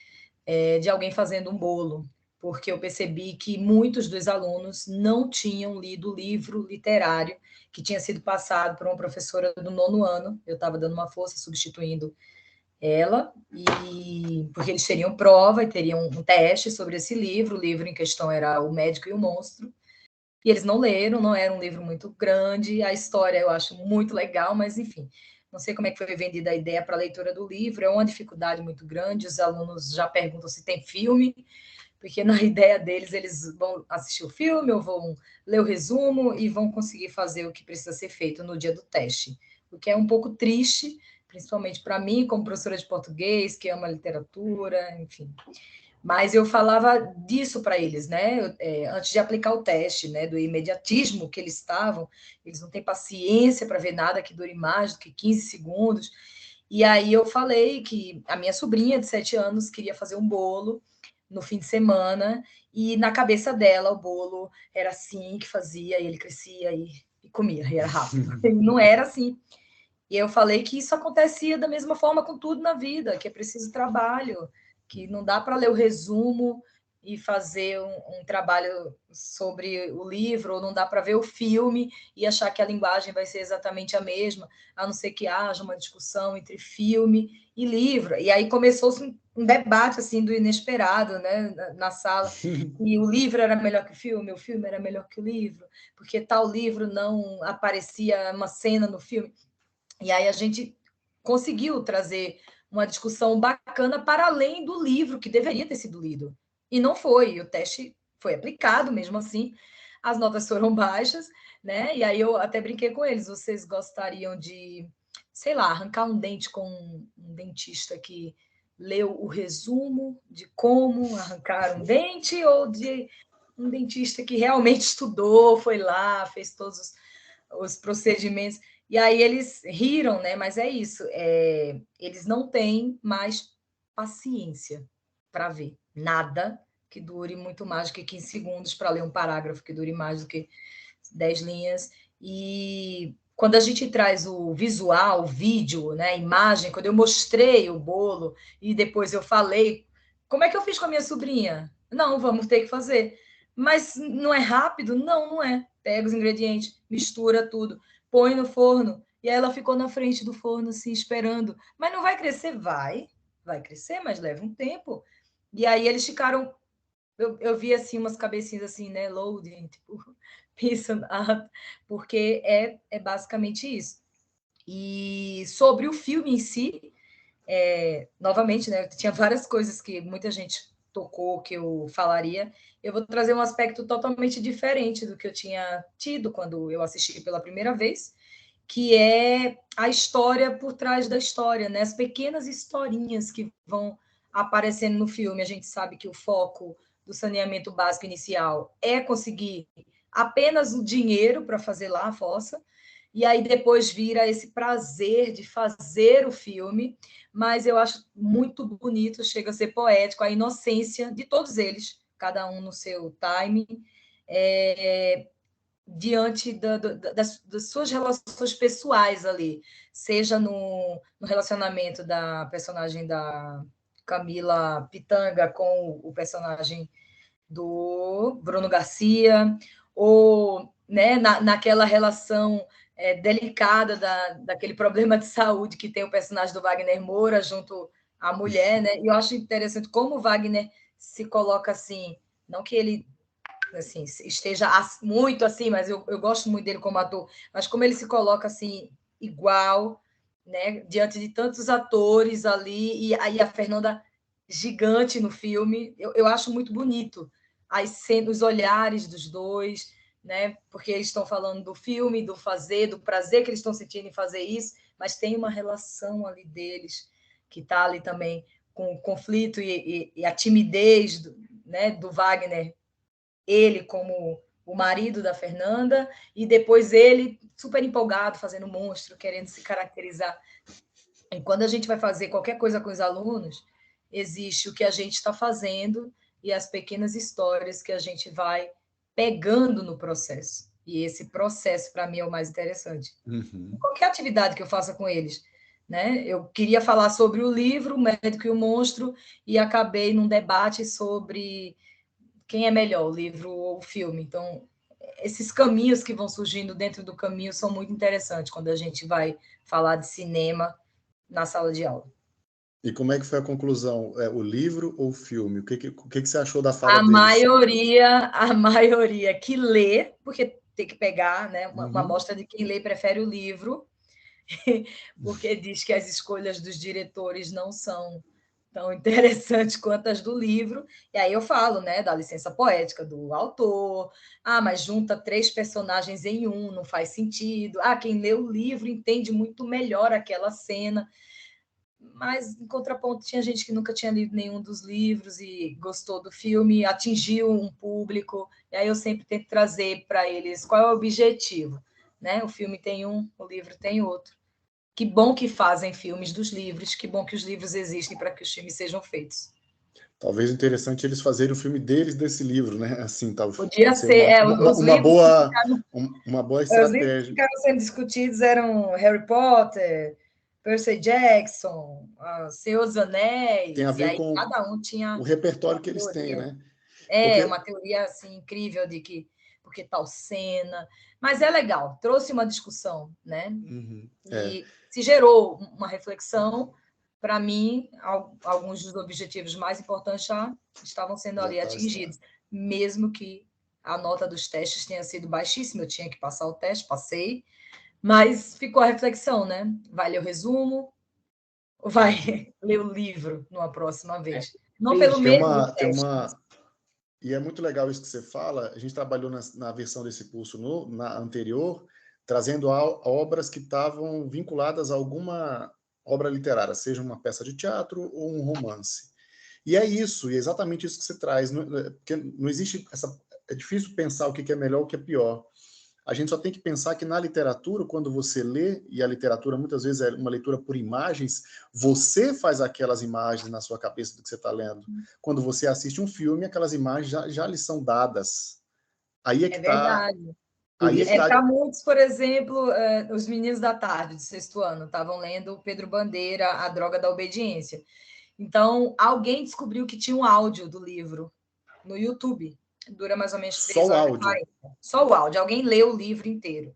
de alguém fazendo um bolo, porque eu percebi que muitos dos alunos não tinham lido o livro literário que tinha sido passado por uma professora do 9º ano. Eu estava dando uma força, substituindo ela, porque eles teriam prova e teriam um teste sobre esse livro. O livro em questão era O Médico e o Monstro, e eles não leram, não era um livro muito grande. A história eu acho muito legal, mas enfim, não sei como é que foi vendida a ideia para a leitura do livro. É uma dificuldade muito grande. Os alunos já perguntam se tem filme, porque na ideia deles eles vão assistir o filme ou vão ler o resumo e vão conseguir fazer o que precisa ser feito no dia do teste, o que é um pouco triste, principalmente para mim, como professora de português, que ama literatura, enfim. Mas eu falava disso para eles, né? Antes de aplicar o teste, né? Do imediatismo que eles estavam, eles não têm paciência para ver nada que dure mais do que 15 segundos. E aí eu falei que a minha sobrinha de 7 anos queria fazer um bolo no fim de semana, e na cabeça dela o bolo era assim que fazia, e ele crescia e comia, e era rápido. E não era assim. E eu falei que isso acontecia da mesma forma com tudo na vida, que é preciso trabalho, que não dá para ler o resumo e fazer um trabalho sobre o livro, ou não dá para ver o filme e achar que a linguagem vai ser exatamente a mesma, a não ser que haja uma discussão entre filme e livro. E aí começou-se um debate assim do inesperado, né, na sala, e o livro era melhor que o filme era melhor que o livro, porque tal livro não aparecia uma cena no filme. E aí a gente conseguiu trazer uma discussão bacana para além do livro, que deveria ter sido lido. E não foi. O teste foi aplicado mesmo assim. As notas foram baixas, né? E aí eu até brinquei com eles. Vocês gostariam de, sei lá, arrancar um dente com um dentista que leu o resumo de como arrancar um dente, ou de um dentista que realmente estudou, foi lá, fez todos os procedimentos? E aí eles riram, né? Mas é isso. Eles não têm mais paciência para ver nada que dure muito mais do que 15 segundos, para ler um parágrafo que dure mais do que 10 linhas. E quando a gente traz o visual, o vídeo, né, a imagem, quando eu mostrei o bolo e depois eu falei, como é que eu fiz com a minha sobrinha? Não, vamos ter que fazer. Mas não é rápido? Não, não é. Pega os ingredientes, mistura tudo, põe no forno. E aí ela ficou na frente do forno, assim, esperando. Mas não vai crescer? Vai crescer, mas leva um tempo. E aí eles ficaram... Eu vi, assim, umas cabecinhas, assim, né? Loading, tipo, pensando, porque é basicamente isso. E sobre o filme em si, novamente, né? Tinha várias coisas que muita gente tocou, que eu falaria. Eu vou trazer um aspecto totalmente diferente do que eu tinha tido quando eu assisti pela primeira vez, que é a história por trás da história, né? As pequenas historinhas que vão aparecendo no filme. A gente sabe que o foco do saneamento básico inicial é conseguir apenas o dinheiro para fazer lá a fossa, e aí depois vira esse prazer de fazer o filme, mas eu acho muito bonito, chega a ser poético, a inocência de todos eles, cada um no seu timing, diante das suas relações pessoais ali, seja no relacionamento da personagem da Camila Pitanga com o personagem do Bruno Garcia, ou, né, naquela relação delicada daquele problema de saúde que tem o personagem do Wagner Moura junto à mulher, né? E eu acho interessante como o Wagner se coloca assim, não que ele assim, esteja muito assim, mas eu gosto muito dele como ator, mas como ele se coloca assim, igual né? Diante de tantos atores ali, e aí a Fernanda gigante no filme. Eu acho muito bonito as cenas, os olhares dos dois, né? Porque eles estão falando do filme, do fazer, do prazer que eles estão sentindo em fazer isso, mas tem uma relação ali deles que está ali também com o conflito e a timidez né, do Wagner, ele como o marido da Fernanda, e depois ele super empolgado, fazendo monstro, querendo se caracterizar. E quando a gente vai fazer qualquer coisa com os alunos, existe o que a gente está fazendo e as pequenas histórias que a gente vai pegando no processo. E esse processo, para mim, é o mais interessante. Uhum. Qualquer atividade que eu faça com eles, né? Eu queria falar sobre o livro, O Médico e o Monstro, e acabei num debate sobre quem é melhor, o livro ou o filme. Então, esses caminhos que vão surgindo dentro do caminho são muito interessantes quando a gente vai falar de cinema na sala de aula. E como é que foi a conclusão? O livro ou o filme? O que você achou da fala A deles? maioria que lê, porque tem que pegar, né, uma amostra de quem lê prefere o livro, porque diz que as escolhas dos diretores não são tão interessantes quanto as do livro. E aí eu falo, né, da licença poética do autor. Mas junta 3 personagens em um, não faz sentido. Quem lê o livro entende muito melhor aquela cena. Mas, em contraponto, tinha gente que nunca tinha lido nenhum dos livros e gostou do filme, atingiu um público, e aí eu sempre tento trazer para eles qual é o objetivo, né? O filme tem um, o livro tem outro. Que bom que fazem filmes dos livros, que bom que os livros existem para que os filmes sejam feitos. Talvez interessante eles fazerem o filme deles desse livro, né? Assim, podia ser. Uma boa estratégia. Os livros que ficaram sendo discutidos eram Harry Potter, Percy Jackson, Senhor dos Anéis, tem a ver e aí com cada um tinha o repertório que eles têm, né? Uma teoria assim, incrível de que porque tal cena, mas é legal, trouxe uma discussão, né? E se gerou uma reflexão. Para mim, alguns dos objetivos mais importantes já estavam sendo ali atingidos, mesmo que a nota dos testes tenha sido baixíssima, eu tinha que passar o teste, passei, mas ficou a reflexão, né? Vai ler o resumo ou vai ler o livro numa próxima vez? Não pelo mesmo teste. E é muito legal isso que você fala. A gente trabalhou na versão desse curso na anterior, trazendo obras que estavam vinculadas a alguma obra literária, seja uma peça de teatro ou um romance. E é isso, e é exatamente isso que você traz. Porque não existe é difícil pensar o que é melhor, o que é pior. A gente só tem que pensar que na literatura, quando você lê, e a literatura muitas vezes é uma leitura por imagens, você faz aquelas imagens na sua cabeça do que você está lendo. Quando você assiste um filme, aquelas imagens já lhes são dadas. Aí é que está. Verdade. Para muitos, por exemplo, os meninos da tarde, do 6º ano, estavam lendo Pedro Bandeira, A Droga da Obediência. Então, alguém descobriu que tinha um áudio do livro no YouTube. Dura mais ou menos 3 horas e 40. Só o áudio. Alguém leu o livro inteiro,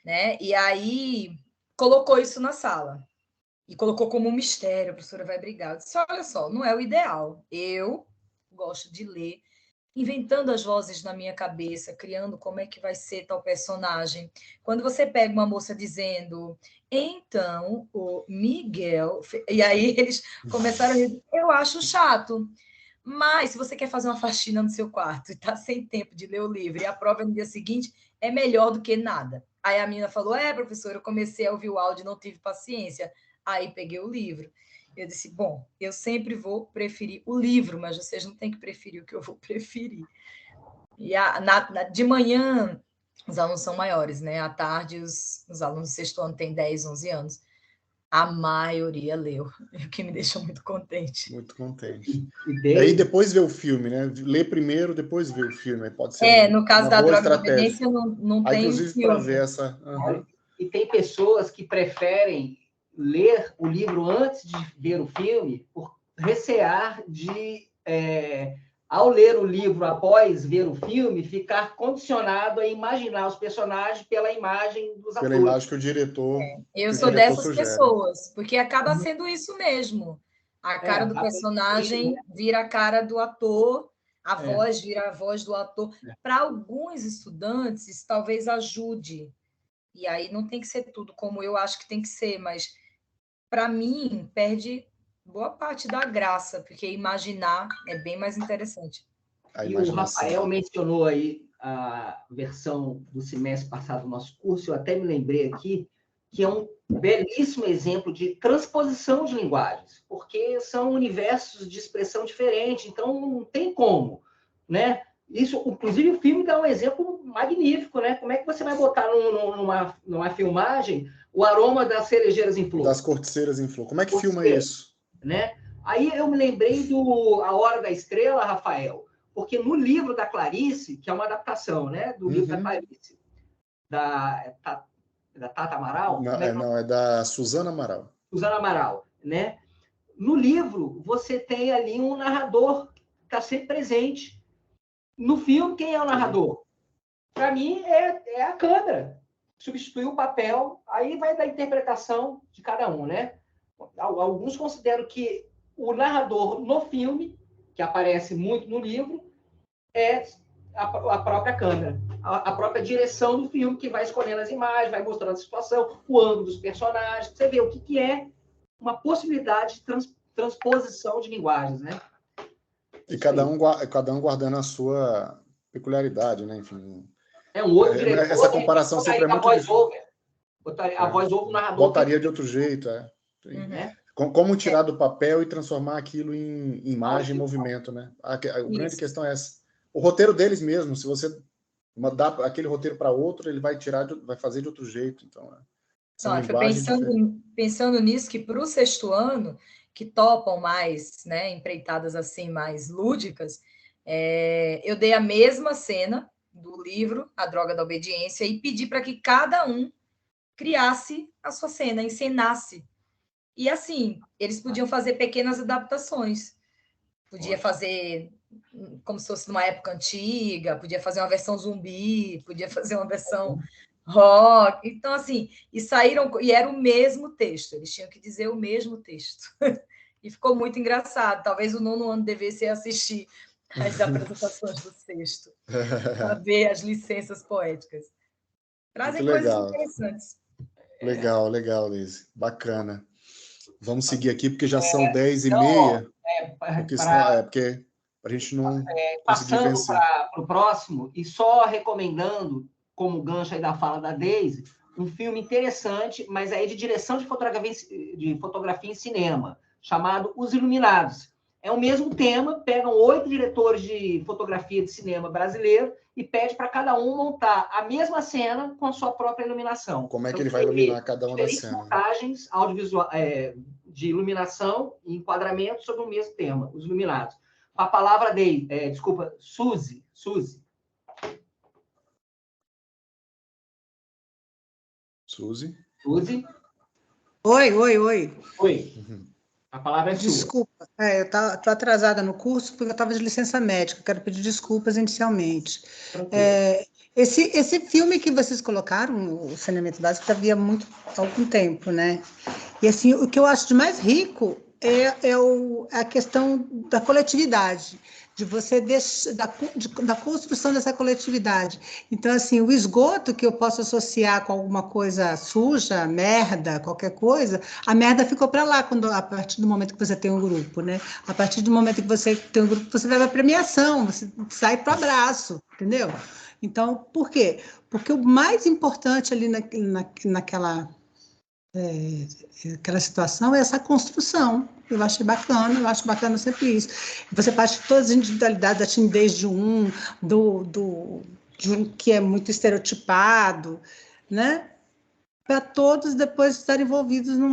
né? E aí colocou isso na sala. E colocou como um mistério. A professora vai brigar. Eu disse, olha só, não é o ideal. Eu gosto de ler, inventando as vozes na minha cabeça, criando como é que vai ser tal personagem. Quando você pega uma moça dizendo, então, o Miguel... E aí eles começaram a dizer, eu acho chato. Mas, se você quer fazer uma faxina no seu quarto e está sem tempo de ler o livro e a prova é no dia seguinte, é melhor do que nada. Aí a menina falou, professora, eu comecei a ouvir o áudio e não tive paciência. Aí peguei o livro. Eu disse, bom, eu sempre vou preferir o livro, mas vocês não têm que preferir o que eu vou preferir. E de manhã, os alunos são maiores, né? À tarde, os alunos do 6º ano têm 10, 11 anos. A maioria leu, o que me deixou muito contente. Muito contente. E aí depois vê o filme, né? Lê primeiro, depois vê o filme. Pode ser no caso da Droga da Obediência, não tem inclusive filme. Para ver essa... E tem pessoas que preferem ler o livro antes de ver o filme por recear de, ao ler o livro após ver o filme, ficar condicionado a imaginar os personagens pela imagem dos atores. Pela imagem que o diretor... Eu sou dessas pessoas, porque acaba sendo isso mesmo. A cara do personagem vira a cara do ator, a voz vira a voz do ator. Para alguns estudantes, isso talvez ajude. E aí não tem que ser tudo como eu acho que tem que ser, mas para mim, perde boa parte da graça, porque imaginar é bem mais interessante. E o Rafael mencionou aí a versão do semestre passado do nosso curso, eu até me lembrei aqui, que é um belíssimo exemplo de transposição de linguagens, porque são universos de expressão diferentes, então não tem como, né? Isso, inclusive, o filme dá um exemplo magnífico, né? Como é que você vai botar numa filmagem o aroma das cerejeiras em flor? Das corticeiras em flor. Como é que filma isso? Né? Aí eu me lembrei do A Hora da Estrela, Rafael, porque no livro da Clarice, que é uma adaptação, né, do livro da Clarice, da Tata Amaral? Não, é da Suzana Amaral. Suzana Amaral, né? No livro, você tem ali um narrador que está sempre presente. No filme, quem é o narrador? Para mim, é a câmera. Substituir o papel, aí vai da interpretação de cada um, né? Alguns consideram que o narrador no filme, que aparece muito no livro, é a própria câmera, a própria direção do filme, que vai escolhendo as imagens, vai mostrando a situação, o ângulo dos personagens. Você vê o que é uma possibilidade de transposição de linguagens, né? E cada um guardando a sua peculiaridade, né? Enfim. Um outro diretor... Essa comparação sempre é muito difícil. A voz-over, o narrador... Botaria de outro jeito, Como tirar do papel e transformar aquilo em imagem e movimento, né? A grande questão é essa. O roteiro deles mesmo, se você mandar aquele roteiro para outro, ele vai vai fazer de outro jeito. Então, pensando nisso, que para o sexto ano, que topam mais, né, empreitadas assim, mais lúdicas, eu dei a mesma cena do livro, A Droga da Obediência, e pedi para que cada um criasse a sua cena, encenasse. E assim, eles podiam fazer pequenas adaptações. Podia fazer como se fosse numa época antiga, podia fazer uma versão zumbi, podia fazer uma versão rock. Então, assim, e era o mesmo texto, eles tinham que dizer o mesmo texto. E ficou muito engraçado. Talvez o nono ano devesse assistir as apresentações do sexto, para ver as licenças poéticas. Trazem coisas interessantes. Legal, Liz. Bacana. Vamos seguir aqui, porque já são 10h30. Porque a gente não conseguir vencer. Passando para o próximo, e só recomendando, como gancho aí da fala da Daisy, um filme interessante, mas aí de direção de fotografia em cinema, chamado Os Iluminados. É o mesmo tema, pegam 8 diretores de fotografia de cinema brasileiro e pede para cada um montar a mesma cena com a sua própria iluminação. Como é que ele vai iluminar cada uma das cenas? Montagens audiovisual, de iluminação e enquadramento sobre o mesmo tema, Os Iluminados. A palavra dele, Suzy. Suzy. Oi. A palavra é sua. Desculpa, eu estou atrasada no curso porque eu estava de licença médica, quero pedir desculpas inicialmente. Esse filme que vocês colocaram, o Saneamento Básico, havia há algum tempo, né? E assim, o que eu acho de mais rico é a questão da coletividade, de você da construção dessa coletividade. Então, assim, o esgoto que eu posso associar com alguma coisa suja, merda, qualquer coisa, a merda ficou para lá a partir do momento que você tem um grupo, né? A partir do momento que você tem um grupo, você vai para a premiação, você sai para o abraço, entendeu? Então, por quê? Porque o mais importante ali naquela situação é essa construção. Eu acho bacana sempre isso. Você parte de todas as individualidades, da timidez de um que é muito estereotipado, né? Para todos depois estarem envolvidos na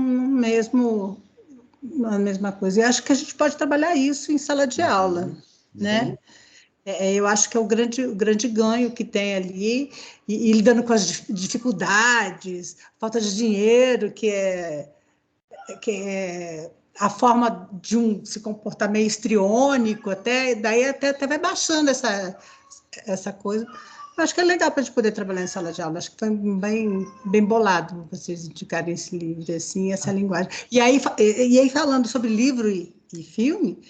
mesma coisa. E acho que a gente pode trabalhar isso em sala de aula, né? Eu acho que é o grande ganho que tem ali, e lidando com as dificuldades, falta de dinheiro, que é a forma de um se comportar meio histriônico, daí até vai baixando essa coisa. Eu acho que é legal para a gente poder trabalhar em sala de aula. Acho que foi bem bolado vocês indicarem esse livro, assim, essa linguagem. E aí falando sobre livro e filme,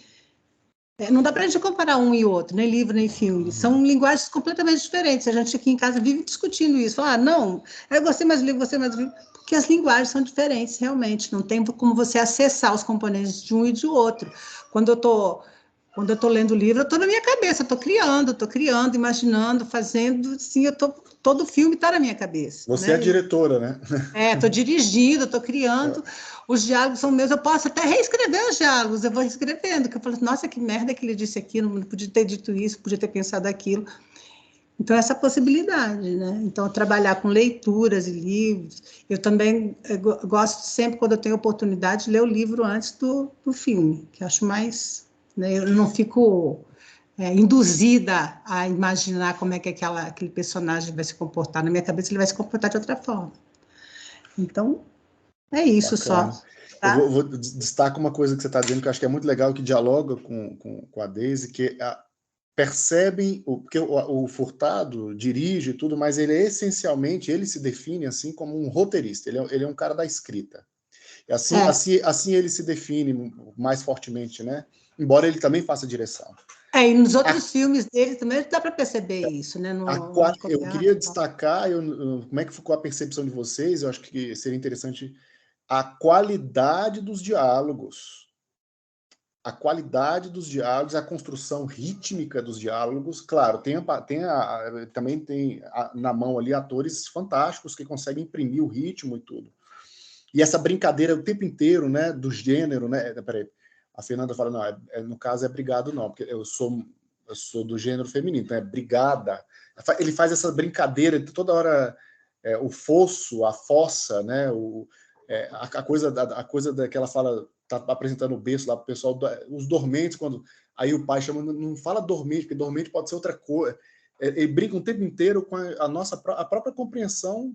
Não dá para a gente comparar um e outro, nem livro, nem filme. São linguagens completamente diferentes. A gente aqui em casa vive discutindo isso. Fala, não, eu gostei mais do livro, gostei mais do livro. Porque as linguagens são diferentes, realmente. Não tem como você acessar os componentes de um e de outro. Quando eu estou lendo o livro, eu estou na minha cabeça, estou criando, imaginando, fazendo, assim, todo o filme está na minha cabeça. Você né? é a diretora, né? Estou dirigindo, estou criando, os diálogos são meus, eu posso até reescrever os diálogos, eu vou reescrevendo, que eu falo, nossa, que merda que ele disse aqui, não podia ter dito isso, podia ter pensado aquilo. Então, essa possibilidade, né? Então, trabalhar com leituras e livros, eu também gosto sempre, quando eu tenho oportunidade, de ler o livro antes do filme, que eu acho mais... Né? Eu não fico induzida a imaginar como é que aquele personagem vai se comportar. Na minha cabeça, ele vai se comportar de outra forma. Então, é isso. Bacana. Só. Tá? Eu vou destacar uma coisa que você está dizendo, que eu acho que é muito legal, que dialoga com a Daisy, que percebem, porque o Furtado dirige tudo, mas ele essencialmente, ele se define assim como um roteirista, ele é um cara da escrita. E assim ele se define mais fortemente, né? Embora ele também faça direção. E nos outros filmes dele também dá para perceber isso, né? Eu queria destacar, como é que ficou a percepção de vocês, eu acho que seria interessante, a qualidade dos diálogos. A qualidade dos diálogos, a construção rítmica dos diálogos. Claro, também tem na mão ali atores fantásticos que conseguem imprimir o ritmo e tudo. E essa brincadeira o tempo inteiro, né, do gênero, né? Peraí, a Fernanda fala, não, no caso é brigado não, porque eu sou do gênero feminino, então é brigada. Ele faz essa brincadeira toda hora, o fosso, a fossa, né? A coisa que ela fala, tá apresentando o berço lá pro pessoal, os dormentes, quando aí o pai chama, não fala dormente, porque dormente pode ser outra coisa. Ele brinca o tempo inteiro com a própria compreensão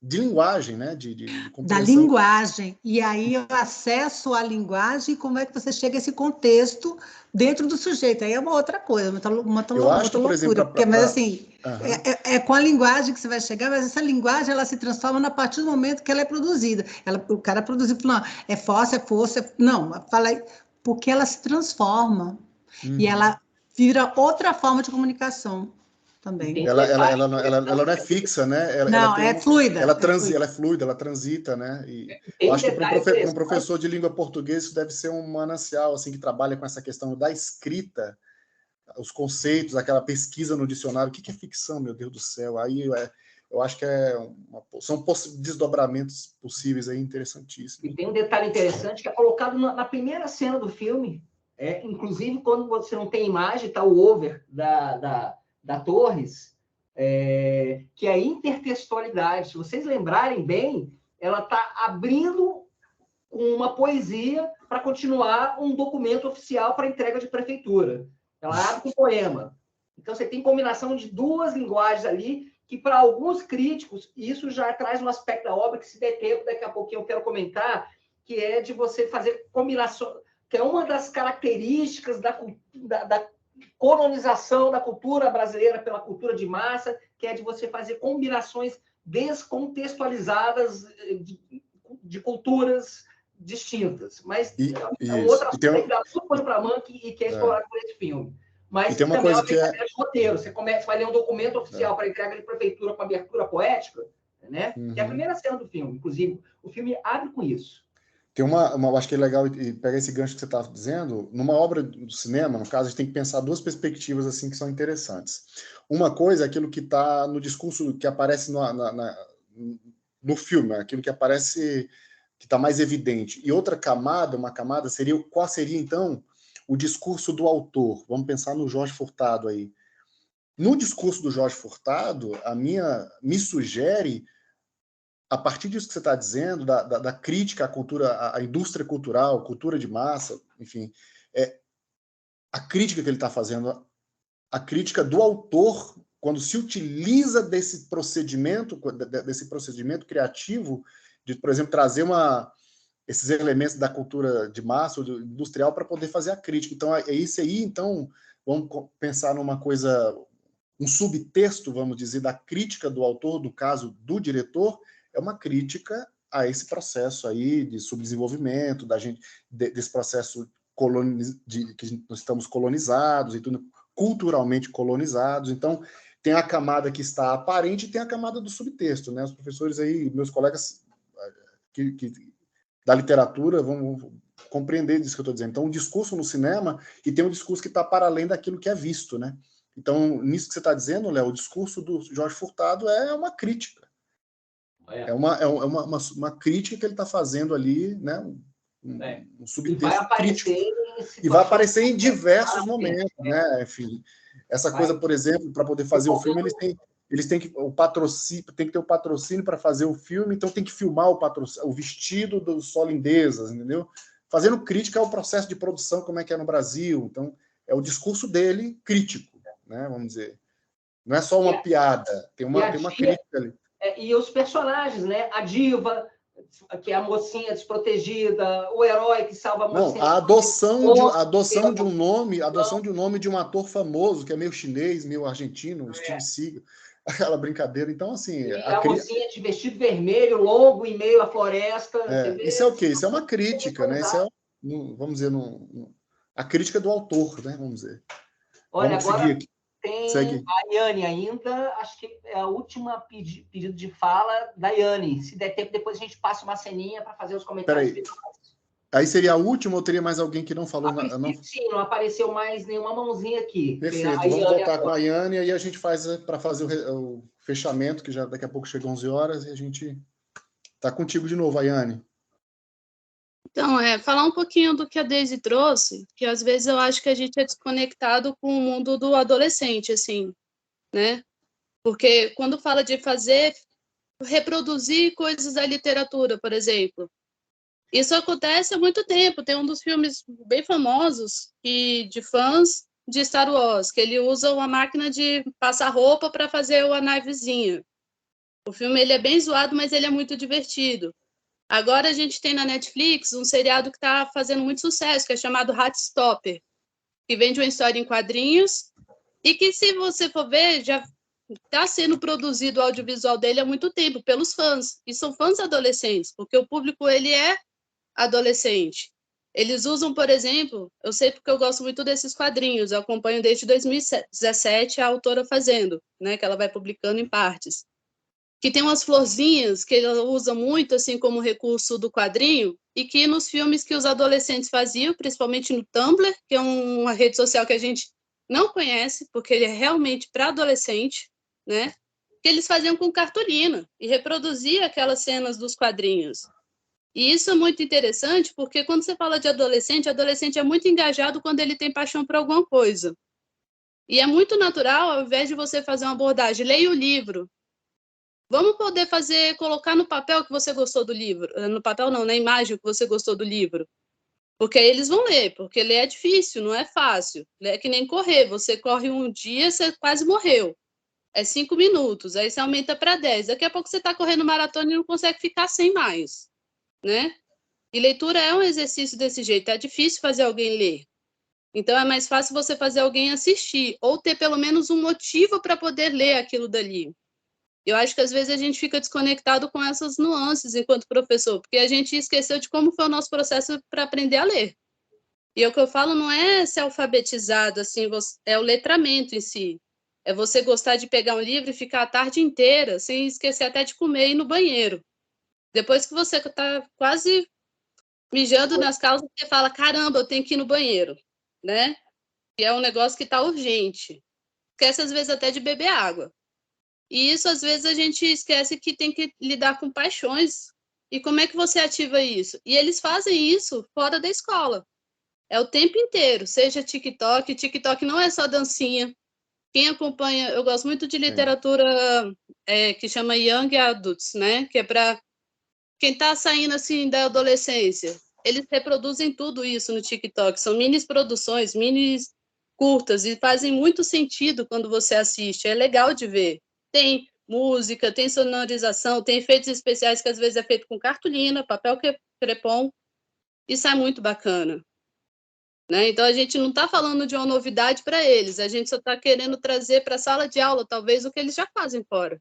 de linguagem, né? De da linguagem. E aí o acesso à linguagem, como é que você chega a esse contexto dentro do sujeito? Aí é uma outra coisa, uma outra loucura. Mas assim, é com a linguagem que você vai chegar, mas essa linguagem ela se transforma a partir do momento que ela é produzida. O cara produziu, não, é força, não, fala aí, porque ela se transforma e ela vira outra forma de comunicação. Também. Ela não é fixa, né? É fluida. Ela é fluida, ela transita, né? E eu acho que para um professor de língua portuguesa isso deve ser um manancial assim, que trabalha com essa questão da escrita, os conceitos, aquela pesquisa no dicionário. O que é ficção, meu Deus do céu? Aí eu acho que são desdobramentos possíveis aí interessantíssimos. E tem um detalhe interessante que é colocado na primeira cena do filme, inclusive quando você não tem imagem, está o over da Torres, que é a intertextualidade. Se vocês lembrarem bem, ela está abrindo uma poesia para continuar um documento oficial para entrega de prefeitura. Ela abre com poema. Então, você tem combinação de duas linguagens ali, que para alguns críticos, isso já traz um aspecto da obra que, se der tempo, daqui a pouquinho eu quero comentar, que é de você fazer combinação, que é uma das características da colonização da cultura brasileira pela cultura de massa, que é de você fazer combinações descontextualizadas de culturas distintas. Mas é um outro aspecto que dá muito pano para manga e que é explorado por esse filme. Mas tem uma também coisa é uma brincadeira de roteiro. Você vai ler um documento oficial para entrega de prefeitura com abertura poética, né? Que é a primeira cena do filme. Inclusive, o filme abre com isso. Tem eu acho que é legal pegar esse gancho que você está dizendo. Numa obra do cinema, no caso, a gente tem que pensar duas perspectivas assim que são interessantes. Uma coisa é aquilo que está no discurso que aparece no filme, aquilo que aparece, que está mais evidente. E outra camada, seria qual seria, então, o discurso do autor. Vamos pensar no Jorge Furtado aí. No discurso do Jorge Furtado, me sugere, a partir disso que você está dizendo, da crítica à cultura, à indústria cultural, cultura de massa, enfim, a crítica que ele está fazendo, a crítica do autor, quando se utiliza desse procedimento criativo, de, por exemplo, trazer esses elementos da cultura de massa, ou industrial, para poder fazer a crítica. Então, é isso aí, então, vamos pensar numa coisa, um subtexto, vamos dizer, da crítica do autor, no caso do diretor, é uma crítica a esse processo aí de subdesenvolvimento, desse processo que nós estamos colonizados e tudo, culturalmente colonizados. Então, tem a camada que está aparente e tem a camada do subtexto, né? Os professores aí, meus colegas da literatura vão compreender disso que eu estou dizendo. Então, um discurso no cinema e tem um discurso que está para além daquilo que é visto, né? Então, nisso que você está dizendo, Léo, o discurso do Jorge Furtado é uma crítica. É uma crítica que ele está fazendo ali, né? Um subtexto crítico. E vai aparecer em diversos momentos, né? Enfim, essa coisa, por exemplo, para poder fazer o filme, eles têm que tem que ter o patrocínio para fazer o filme, então tem que filmar o vestido do Sol Lindezas, entendeu? Fazendo crítica ao processo de produção, como é que é no Brasil. Então, é o discurso dele crítico, né? Vamos dizer. Não é só uma piada, tem uma crítica ali. E os personagens, né? A diva, que é a mocinha desprotegida, o herói que salva a mocinha. Não, a adoção de um nome de um ator famoso, que é meio chinês, meio argentino, Steve Seagal, aquela brincadeira. Então, assim... a mocinha de vestido vermelho, longo, em meio à floresta. Isso é o quê? Isso é uma crítica, né? Isso é, vamos dizer, a crítica do autor, né? Vamos dizer. Olha, agora tem a Yane ainda, acho que é a última pedido de fala da Yane. Se der tempo, depois a gente passa uma ceninha para fazer os comentários. Aí seria a última ou teria mais alguém que não falou? Sim, não apareceu mais nenhuma mãozinha aqui. Perfeito, vamos voltar com a Yane e aí a gente faz para fazer o fechamento, que já daqui a pouco chegam 11 horas, e a gente está contigo de novo, Yane. Então, falar um pouquinho do que a Daisy trouxe, que às vezes eu acho que a gente é desconectado com o mundo do adolescente, assim, né? Porque quando fala de reproduzir coisas da literatura, por exemplo, isso acontece há muito tempo. Tem um dos filmes bem famosos de fãs de Star Wars, que ele usa uma máquina de passar roupa para fazer a navezinha. O filme ele é bem zoado, mas ele é muito divertido. Agora a gente tem na Netflix um seriado que está fazendo muito sucesso, que é chamado Heartstopper, que vem de uma história em quadrinhos e que, se você for ver, já está sendo produzido o audiovisual dele há muito tempo pelos fãs. E são fãs adolescentes, porque o público ele é adolescente. Eles usam, por exemplo, eu sei porque eu gosto muito desses quadrinhos, eu acompanho desde 2017 a autora fazendo, né, que ela vai publicando em partes. Que tem umas florzinhas que ela usa muito assim como recurso do quadrinho e que nos filmes que os adolescentes faziam, principalmente no Tumblr, que é uma rede social que a gente não conhece, porque ele é realmente para adolescente, né? Que eles faziam com cartolina e reproduzia aquelas cenas dos quadrinhos. E isso é muito interessante porque quando você fala de adolescente é muito engajado quando ele tem paixão por alguma coisa. E é muito natural, ao invés de você fazer uma abordagem, leia o livro, vamos poder colocar no papel que você gostou do livro. No papel não, na imagem que você gostou do livro. Porque aí eles vão ler, porque ler é difícil, não é fácil. Ler é que nem correr, você corre um dia, você quase morreu. É 5 minutos, aí você aumenta para 10. Daqui a pouco você está correndo maratona e não consegue ficar sem mais, né? E leitura é um exercício desse jeito, é difícil fazer alguém ler. Então é mais fácil você fazer alguém assistir, ou ter pelo menos um motivo para poder ler aquilo dali. Eu acho que às vezes a gente fica desconectado com essas nuances enquanto professor, porque a gente esqueceu de como foi o nosso processo para aprender a ler. E o que eu falo não é ser alfabetizado, assim, é o letramento em si. É você gostar de pegar um livro e ficar a tarde inteira, sem esquecer até de comer e ir no banheiro. Depois que você está quase mijando nas calças, você fala, caramba, eu tenho que ir no banheiro, né? E é um negócio que está urgente. Esquece às vezes até de beber água. E isso, às vezes, a gente esquece que tem que lidar com paixões. E como é que você ativa isso? E eles fazem isso fora da escola. É o tempo inteiro, seja TikTok. TikTok não é só dancinha. Quem acompanha, eu gosto muito de literatura que chama Young Adults, né? Que é para quem está saindo assim da adolescência. Eles reproduzem tudo isso no TikTok. São mini produções, mini curtas, e fazem muito sentido quando você assiste. É legal de ver. Tem música, tem sonorização, tem efeitos especiais que às vezes é feito com cartolina, papel crepom, e sai muito bacana. Né? Então a gente não está falando de uma novidade para eles, a gente só está querendo trazer para a sala de aula, talvez, o que eles já fazem fora.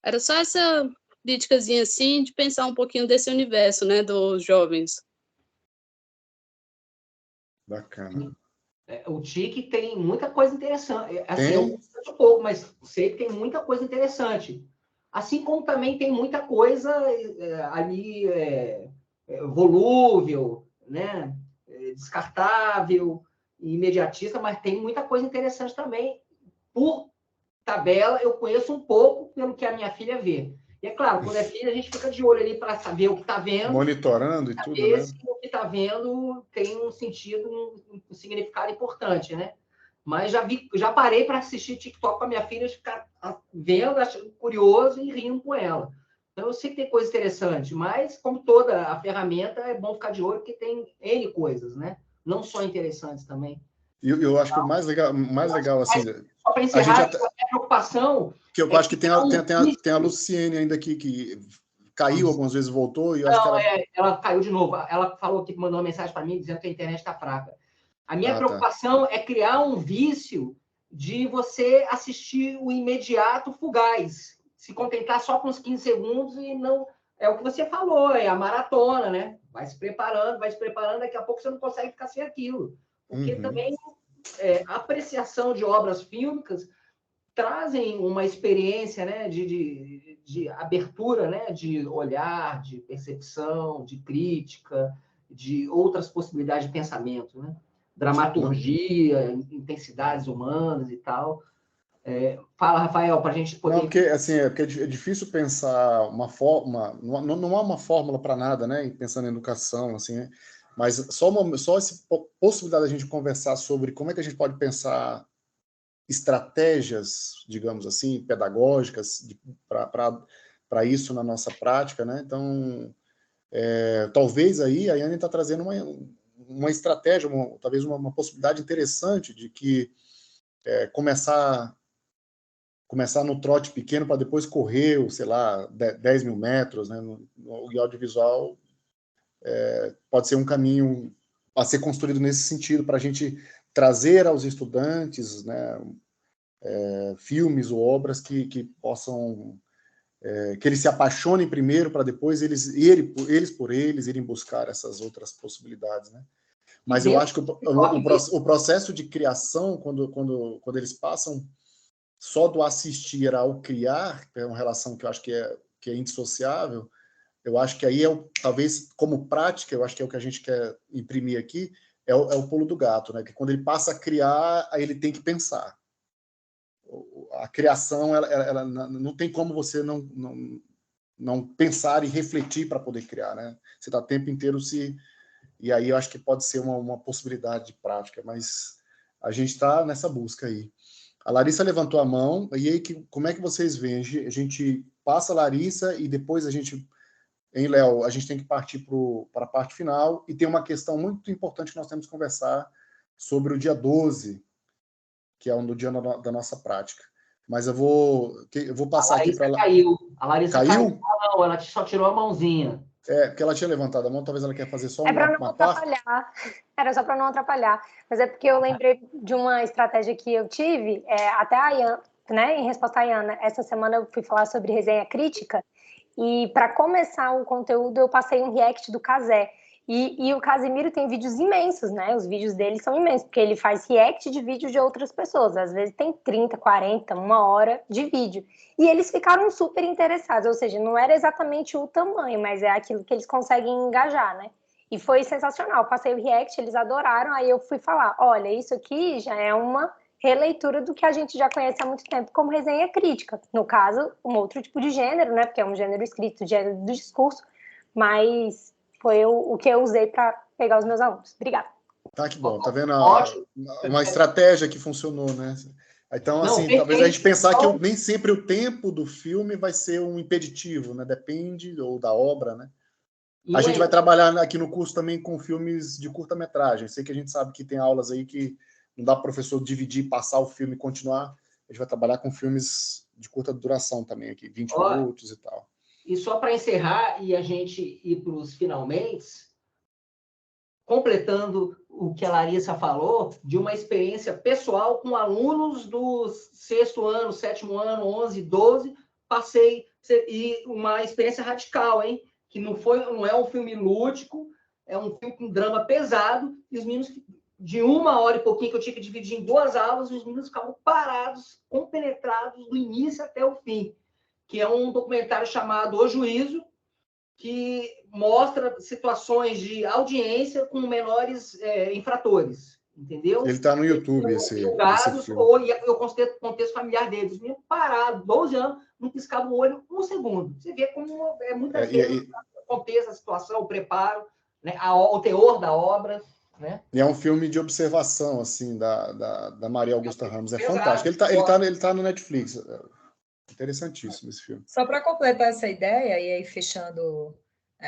Era só essa criticazinha assim, de pensar um pouquinho desse universo, né, dos jovens. Bacana. O TIC tem muita coisa interessante. Assim, eu gosto um pouco, mas sei que tem muita coisa interessante. Assim como também tem muita coisa ali volúvel, né? Descartável, imediatista, mas tem muita coisa interessante também. Por tabela, eu conheço um pouco pelo que a minha filha vê. E é claro, quando é filha, a gente fica de olho ali para saber o que está vendo. Monitorando e tudo, né? Se o que está vendo tem um sentido, um significado importante, né? Mas já parei para assistir TikTok com a minha filha, ficar vendo, achando curioso e rindo com ela. Então, eu sei que tem coisa interessante, mas, como toda a ferramenta, é bom ficar de olho, porque tem N coisas, né? Não só interessantes também. Eu acho que o mais legal assim... Só para encerrar, a preocupação... Que eu acho que tem a Luciene ainda que caiu algumas vezes, voltou, e eu acho que ela caiu de novo. Ela falou que mandou uma mensagem para mim dizendo que a internet está fraca. A minha preocupação é criar um vício de você assistir o imediato fugaz, se contentar só com uns 15 segundos e não... É o que você falou, é a maratona, né? Vai se preparando, daqui a pouco você não consegue ficar sem aquilo. Porque também a apreciação de obras fílmicas trazem uma experiência, né, de abertura, né, de olhar, de percepção, de crítica, de outras possibilidades de pensamento, né? Dramaturgia, intensidades humanas e tal. Fala, Rafael, para a gente poder... Não, porque, assim, porque é difícil pensar uma forma... Não há uma fórmula para nada, né? Pensando em educação, assim, né? Mas só essa possibilidade da gente conversar sobre como é que a gente pode pensar estratégias, digamos assim, pedagógicas para isso na nossa prática, né? Então, talvez aí a Yane está trazendo uma estratégia, talvez uma possibilidade interessante de que começar no trote pequeno para depois correr, sei lá, 10 mil metros, né? O audiovisual pode ser um caminho a ser construído nesse sentido, para a gente trazer aos estudantes, né, filmes ou obras que possam... que eles se apaixonem primeiro, para depois eles irem buscar essas outras possibilidades, né? Mas eu acho que o processo de criação, quando eles passam só do assistir ao criar, que é uma relação que eu acho que é indissociável, eu acho que aí talvez, como prática, eu acho que é o que a gente quer imprimir aqui, é o pulo do gato, né? Que quando ele passa a criar, aí ele tem que pensar. A criação, ela não tem como você não pensar e refletir para poder criar, né? Você está o tempo inteiro E aí eu acho que pode ser uma possibilidade de prática, mas a gente está nessa busca aí. A Larissa levantou a mão, e aí como é que vocês veem? A gente passa a Larissa e depois Léo, a gente tem que partir para a parte final, e tem uma questão muito importante que nós temos que conversar sobre o dia 12, que é do dia da nossa prática. Mas eu vou passar aqui para ela. A Larissa caiu? Não, ela só tirou a mãozinha. Porque ela tinha levantado a mão, talvez ela quer fazer só uma parte. Era só para não atrapalhar. Mas é porque eu lembrei de uma estratégia que eu tive, até a Iana, né, em resposta à Iana, essa semana eu fui falar sobre resenha crítica, e para começar o conteúdo eu passei um react do Cazé. E o Casimiro tem vídeos imensos, né? Os vídeos dele são imensos, porque ele faz react de vídeos de outras pessoas. Às vezes tem 30, 40, 1 hora de vídeo. E eles ficaram super interessados, ou seja, não era exatamente o tamanho, mas é aquilo que eles conseguem engajar, né? E foi sensacional. Passei o react, eles adoraram, aí eu fui falar, olha, isso aqui já é uma releitura do que a gente já conhece há muito tempo como resenha crítica. No caso, um outro tipo de gênero, né? Porque é um gênero escrito, gênero do discurso, mas... foi o que eu usei para pegar os meus alunos. Obrigada. Tá, que bom. Tá vendo uma estratégia que funcionou, né? Então, assim, talvez a gente pensar que nem sempre o tempo do filme vai ser um impeditivo, né? Depende, ou da obra, né? A gente vai trabalhar aqui no curso também com filmes de curta-metragem. Sei que a gente sabe que tem aulas aí que não dá para o professor dividir, passar o filme e continuar. A gente vai trabalhar com filmes de curta duração também aqui, 20 minutos e tal. E só para encerrar e a gente ir para os finalmente, completando o que a Larissa falou, de uma experiência pessoal com alunos do 6º ano, 7º ano, 11, 12, passei, e uma experiência radical, hein? Que não é um filme lúdico, é um filme com drama pesado, e os meninos de 1 hora e pouquinho, que eu tinha que dividir em 2 aulas, os meninos ficavam parados, compenetrados, do início até o fim, que é um documentário chamado O Juízo, que mostra situações de audiência com menores infratores, entendeu? Ele está no YouTube, esse Julgados, filme. ou o contexto familiar deles. Os meninos parados, 12 anos, não piscavam o olho 1 segundo. Você vê como muitas vezes o contexto, a situação, o preparo, né, o teor da obra. Né? E é um filme de observação, assim, da Maria Augusta Ramos. É Exato. fantástico. Ele tá no Netflix. Interessantíssimo esse filme. Só para completar essa ideia, e aí fechando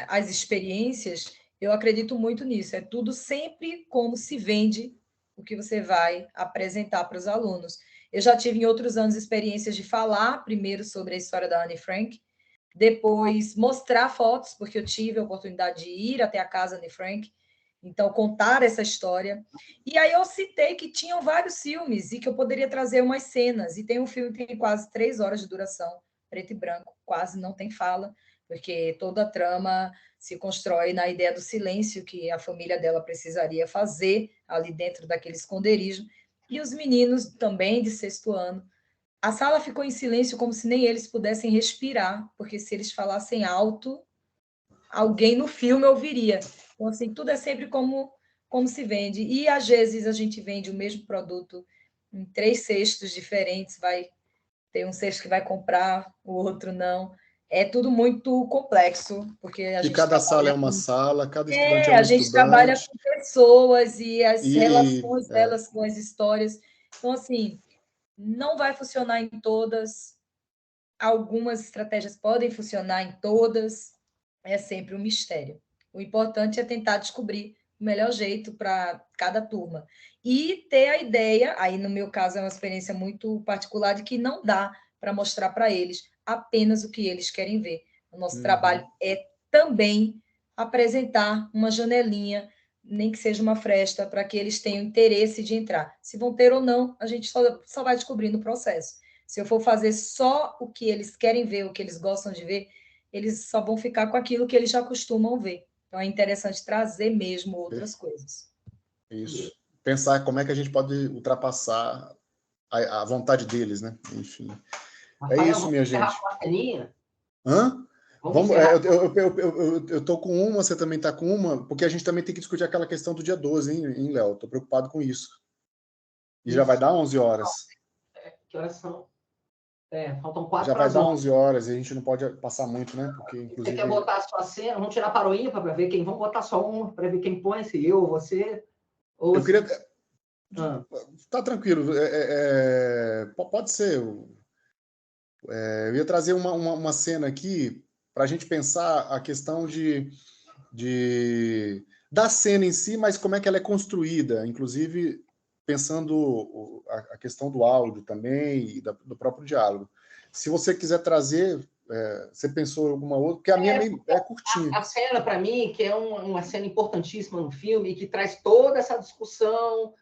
as experiências, eu acredito muito nisso. É tudo sempre como se vende o que você vai apresentar para os alunos. Eu já tive em outros anos experiências de falar primeiro sobre a história da Anne Frank, depois mostrar fotos, porque eu tive a oportunidade de ir até a casa da Anne Frank, então contar essa história. E aí eu citei que tinham vários filmes e que eu poderia trazer umas cenas. E tem um filme que tem quase 3 horas de duração, preto e branco, quase não tem fala, porque toda a trama se constrói na ideia do silêncio que a família dela precisaria fazer ali dentro daquele esconderijo. E os meninos também de 6º ano. A sala ficou em silêncio como se nem eles pudessem respirar, porque se eles falassem alto, alguém no filme ouviria. Então, assim, tudo é sempre como se vende. E, às vezes, a gente vende o mesmo produto em 3 cestos diferentes. Vai ter um cesto que vai comprar, o outro não. É tudo muito complexo, porque a gente cada sala é uma sala, cada estudante é um a gente trabalha com pessoas e as relações delas com as histórias. Então, assim, não vai funcionar em todas. Algumas estratégias podem funcionar em todas. É sempre um mistério. O importante é tentar descobrir o melhor jeito para cada turma. E ter a ideia, aí no meu caso é uma experiência muito particular, de que não dá para mostrar para eles apenas o que eles querem ver. O nosso trabalho é também apresentar uma janelinha, nem que seja uma fresta, para que eles tenham interesse de entrar. Se vão ter ou não, a gente só vai descobrir no processo. Se eu for fazer só o que eles querem ver, o que eles gostam de ver, eles só vão ficar com aquilo que eles já costumam ver. Então, é interessante trazer mesmo outras coisas. Isso. Pensar como é que a gente pode ultrapassar a vontade deles, né? Enfim. Rafael, isso, minha gente. Hã? Eu tô com uma, você também tá com uma, porque a gente também tem que discutir aquela questão do dia 12, hein, Léo? Tô preocupado com isso. E já vai dar 11 horas. Que horas são? Faltam 4 já vai dar 11 horas e a gente não pode passar muito, né? Porque, inclusive... Você quer botar a sua cena? Vamos tirar para o ímpar para ver quem... Vamos botar só um para ver quem põe, se eu, você... Ou eu queria... Tá tranquilo. Pode ser. Eu ia trazer uma cena aqui para a gente pensar a questão da cena em si, mas como é que ela é construída, inclusive pensando a questão do áudio também e do próprio diálogo. Se você quiser trazer, você pensou em alguma outra, porque a minha é curtinha. A cena, para mim, que é uma cena importantíssima no filme e que traz toda essa discussão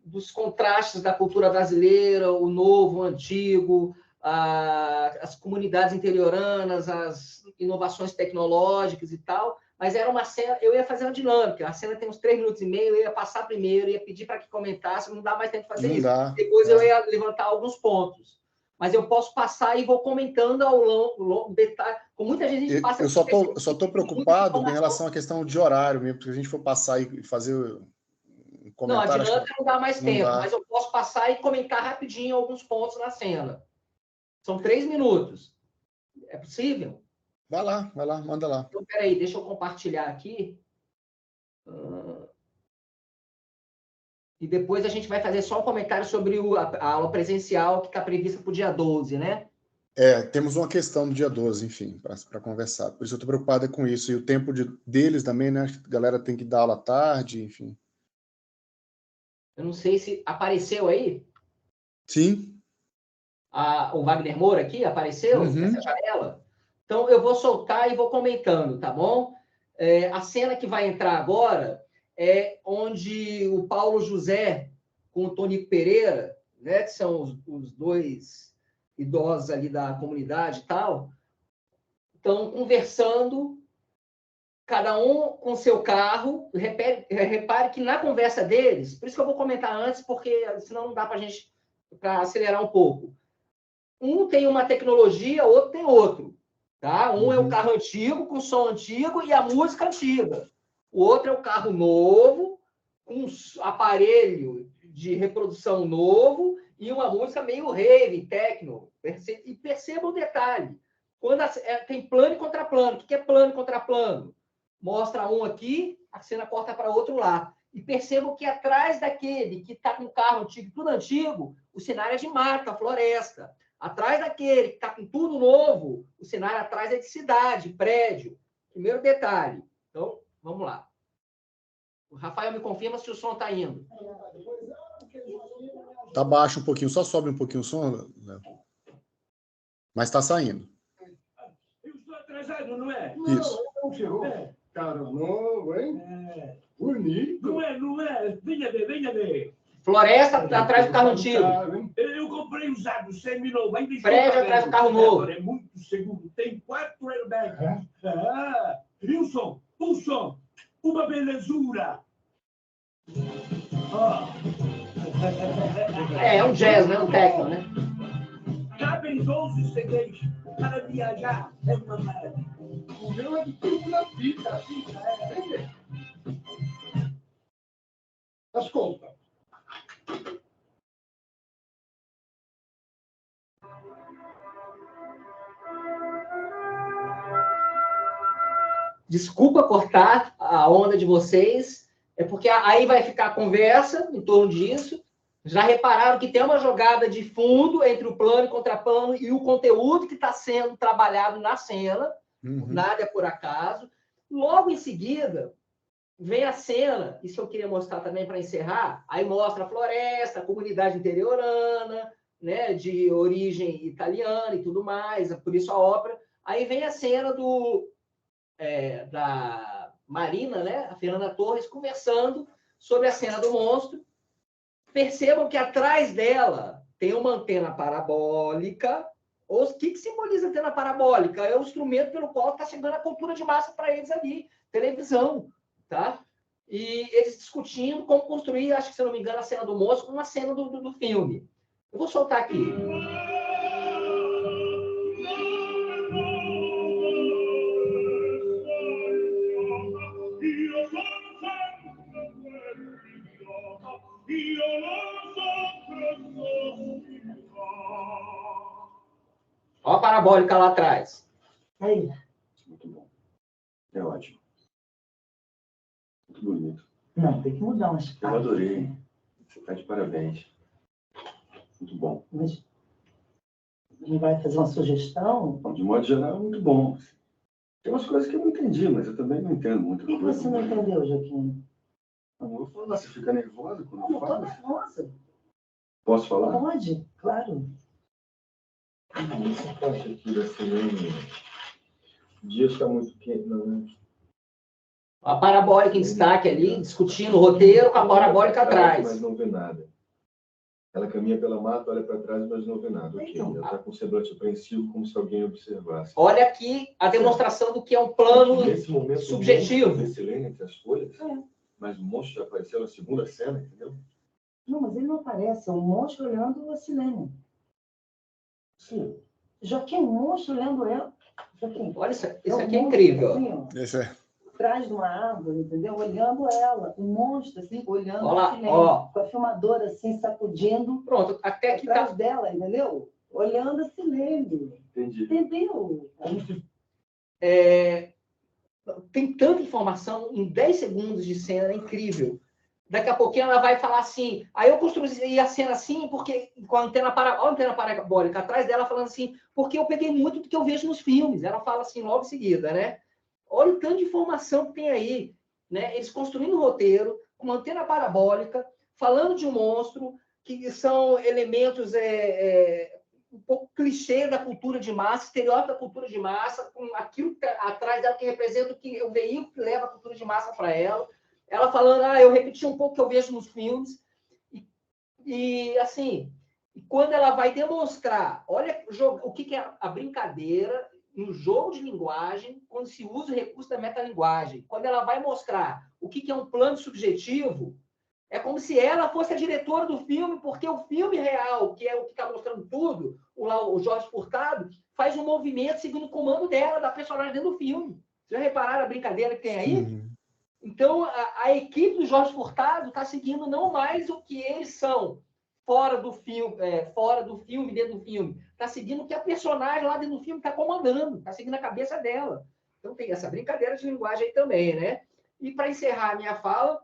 dos contrastes da cultura brasileira, o novo, o antigo, as comunidades interioranas, as inovações tecnológicas e tal, mas era uma cena, eu ia fazer uma dinâmica, a cena tem uns 3 minutos e meio, eu ia passar primeiro, ia pedir para que comentasse, não dá mais tempo de fazer isso. Depois eu ia levantar alguns pontos. Mas eu posso passar e vou comentando ao longo detalhe. Com muita gente a gente passa... Eu só tô preocupado em relação à questão de horário mesmo, porque a gente for passar e fazer um comentário... Não, a dinâmica não dá mais tempo, mas eu posso passar e comentar rapidinho alguns pontos na cena. São 3 minutos. É possível? Vai lá, manda lá. Então, peraí, deixa eu compartilhar aqui. E depois a gente vai fazer só um comentário sobre a aula presencial que está prevista para o dia 12, né? Temos uma questão do dia 12, enfim, para conversar. Por isso eu estou preocupado com isso. E o tempo deles também, né? A galera tem que dar aula à tarde, enfim. Eu não sei se apareceu aí. Sim. O Wagner Moura aqui apareceu nessa janela. Então, eu vou soltar e vou comentando, tá bom? A cena que vai entrar agora é onde o Paulo José com o Tonico Pereira, né, que são os 2 idosos ali da comunidade e tal, estão conversando cada um com seu carro. Repare que na conversa deles, por isso que eu vou comentar antes, porque senão não dá para a gente acelerar um pouco. Um tem uma tecnologia, outro tem outro. Tá? Um é o carro antigo, com som antigo e a música antiga. O outro é o carro novo, com um aparelho de reprodução novo e uma música meio rave, techno. E perceba o detalhe. Quando tem plano e contraplano. O que é plano e contraplano? Mostra um aqui, a cena corta para outro lá. E percebam que atrás daquele que está com o carro antigo, tudo antigo, o cenário é de mata, floresta. Atrás daquele que está com tudo novo, o cenário atrás é de cidade, prédio. Primeiro detalhe. Então, vamos lá. O Rafael me confirma se o som está indo. Está baixo um pouquinho, só sobe um pouquinho o som, né? Mas está saindo. Eu estou atrasado, não é? Isso. Não chegou. Cara novo, hein? Bonito. Não é. Venha ver. Floresta atrás do carro antigo. Eu comprei usado, semi-novo. Prédio atrás do carro novo. É muito seguro. Tem 4 airbags. E o som? Uma belezura. É um jazz, né? Um techno, né? Cabem 12 CDs para viajar. É uma maravilha. O meu é de tudo na vida. As contas. Desculpa cortar a onda de vocês, é porque aí vai ficar a conversa em torno disso. Já repararam que tem uma jogada de fundo entre o plano e contraplano e o conteúdo que está sendo trabalhado na cena. Nada é por acaso. Logo em seguida, vem a cena, isso eu queria mostrar também para encerrar, aí mostra a floresta, a comunidade interiorana, né, de origem italiana e tudo mais, por isso a ópera. Aí vem a cena da Marina, né, a Fernanda Torres, conversando sobre a cena do monstro. Percebam que atrás dela tem uma antena parabólica. O que simboliza a antena parabólica? É o instrumento pelo qual está chegando a cultura de massa para eles ali, televisão, tá? E eles discutindo como construir, acho que, se eu não me engano, a cena do monstro com uma cena do filme. Eu vou soltar aqui. Olha a parabólica lá atrás. Aí. Muito bom. É ótimo. Muito bonito. Não, tem que mudar umas partes. Eu adorei. Você está de parabéns. Muito bom. Mas não vai fazer uma sugestão? De modo geral, é muito bom. Tem umas coisas que eu não entendi, mas eu também não entendo muita coisa. O que você não entendeu, Joaquim? Não vou falar. Você fica nervosa quando eu falo? Não, nervosa. Posso falar? Pode, claro. O que você acha aqui da Selene? O dia está muito quente, não é? A parabólica em destaque ali, discutindo o roteiro com a parabólica atrás. Mas não vê nada. Ela caminha pela mata, olha para trás, mas não vê nada. Okay. Ela está com um semblante apreensivo, como se alguém observasse. Olha aqui a demonstração do que é um plano nesse momento, subjetivo. Vê Selene entre as folhas, mas o monstro já apareceu na segunda cena, entendeu? Não, mas ele não aparece. É um monstro olhando a Selene. Sim. Joaquim, um monstro olhando ela. Joaquim, olha, isso aqui é incrível. Assim, esse é. Atrás de uma árvore, entendeu? Olhando ela. Um monstro, assim, olhando a Selene. Com a filmadora, assim, sacudindo. Pronto, até aqui atrás dela, entendeu? Olhando a Selene. Entendi. Entendeu? Tem tanta informação em 10 segundos de cena, é incrível. Daqui a pouquinho ela vai falar assim, aí eu construí a cena assim, porque com a antena parabólica atrás dela falando assim, porque eu peguei muito do que eu vejo nos filmes. Ela fala assim logo em seguida, né? Olha o tanto de informação que tem aí, né? Eles construindo um roteiro, com uma antena parabólica, falando de um monstro, que são elementos um pouco clichê da cultura de massa, estereótipo da cultura de massa, com aquilo que tá atrás dela que representa o veículo que leva a cultura de massa para ela. Ela falando, eu repeti um pouco o que eu vejo nos filmes. E assim, quando ela vai demonstrar, olha o que é a brincadeira, no jogo de linguagem, quando se usa o recurso da metalinguagem. Quando ela vai mostrar o que é um plano subjetivo, é como se ela fosse a diretora do filme, porque o filme real, que é o que está mostrando tudo, o Jorge Furtado, faz um movimento seguindo o comando dela, da personagem dentro do filme. Vocês já repararam a brincadeira que tem aí? Sim. Então, a equipe do Jorge Furtado está seguindo não mais o que eles são fora do filme, dentro do filme. Está seguindo o que a personagem lá dentro do filme está comandando, está seguindo a cabeça dela. Então, tem essa brincadeira de linguagem aí também, né? E, para encerrar a minha fala,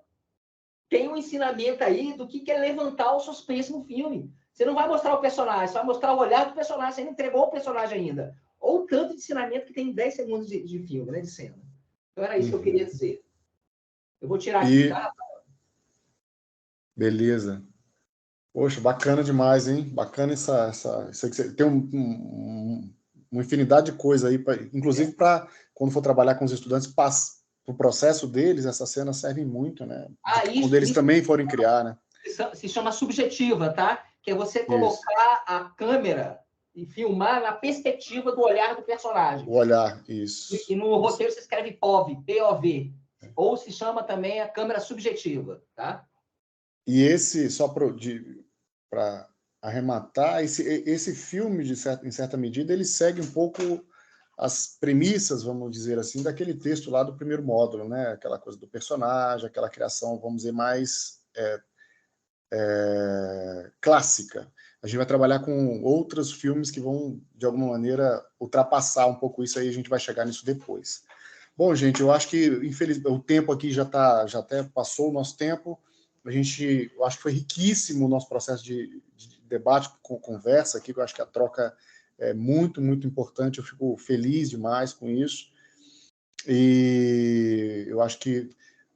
tem um ensinamento aí do que é levantar o suspense no filme. Você não vai mostrar o personagem, você vai mostrar o olhar do personagem, você não entregou o personagem ainda. Ou o tanto de ensinamento que tem em 10 segundos de filme, né, de cena. Então, era isso que eu queria dizer. Eu vou tirar aqui, tá? Beleza. Poxa, bacana demais, hein? Bacana isso aí que você tem uma infinidade de coisa aí, inclusive para quando for trabalhar com os estudantes, para o processo deles, essas cenas servem muito, né? Quando eles também forem criar, né? Se chama subjetiva, tá? Que é você colocar a câmera e filmar na perspectiva do olhar do personagem. O olhar, isso. E no roteiro você escreve POV, P-O-V. Ou se chama também a câmera subjetiva, tá? E esse, só para arrematar, esse filme, em certa medida, ele segue um pouco as premissas, vamos dizer assim, daquele texto lá do primeiro módulo, né? Aquela coisa do personagem, aquela criação, vamos dizer, mais clássica. A gente vai trabalhar com outros filmes que vão, de alguma maneira, ultrapassar um pouco isso aí, a gente vai chegar nisso depois. Bom, gente, eu acho que, infelizmente, o tempo aqui já até passou o nosso tempo. Eu acho que foi riquíssimo o nosso processo de debate, conversa aqui, que eu acho que a troca é muito, muito importante. Eu fico feliz demais com isso. E eu acho que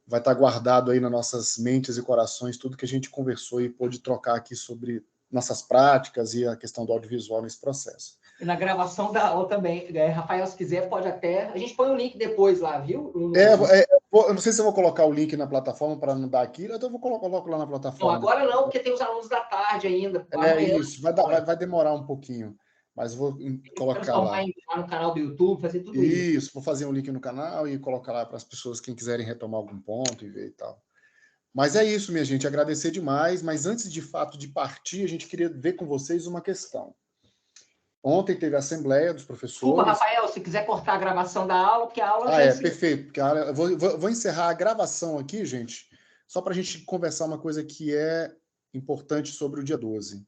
vai estar guardado aí nas nossas mentes e corações tudo que a gente conversou e pôde trocar aqui sobre nossas práticas e a questão do audiovisual nesse processo. E na gravação da aula também, Rafael, se quiser, pode até... A gente põe o link depois lá, viu? Eu não sei se eu vou colocar o link na plataforma para não dar aqui, então eu vou colocar lá na plataforma. Não, agora não, porque tem os alunos da tarde ainda. Isso, vai demorar um pouquinho, mas vou colocar lá. No canal do YouTube, fazer tudo isso. Isso, vou fazer um link no canal e colocar lá para as pessoas, quem quiserem retomar algum ponto e ver e tal. Mas é isso, minha gente, agradecer demais, mas antes de fato de partir, a gente queria ver com vocês uma questão. Ontem teve a assembleia dos professores... Desculpa, Rafael, se quiser cortar a gravação da aula, porque a aula... perfeito. Porque eu vou encerrar a gravação aqui, gente, só para a gente conversar uma coisa que é importante sobre o dia 12.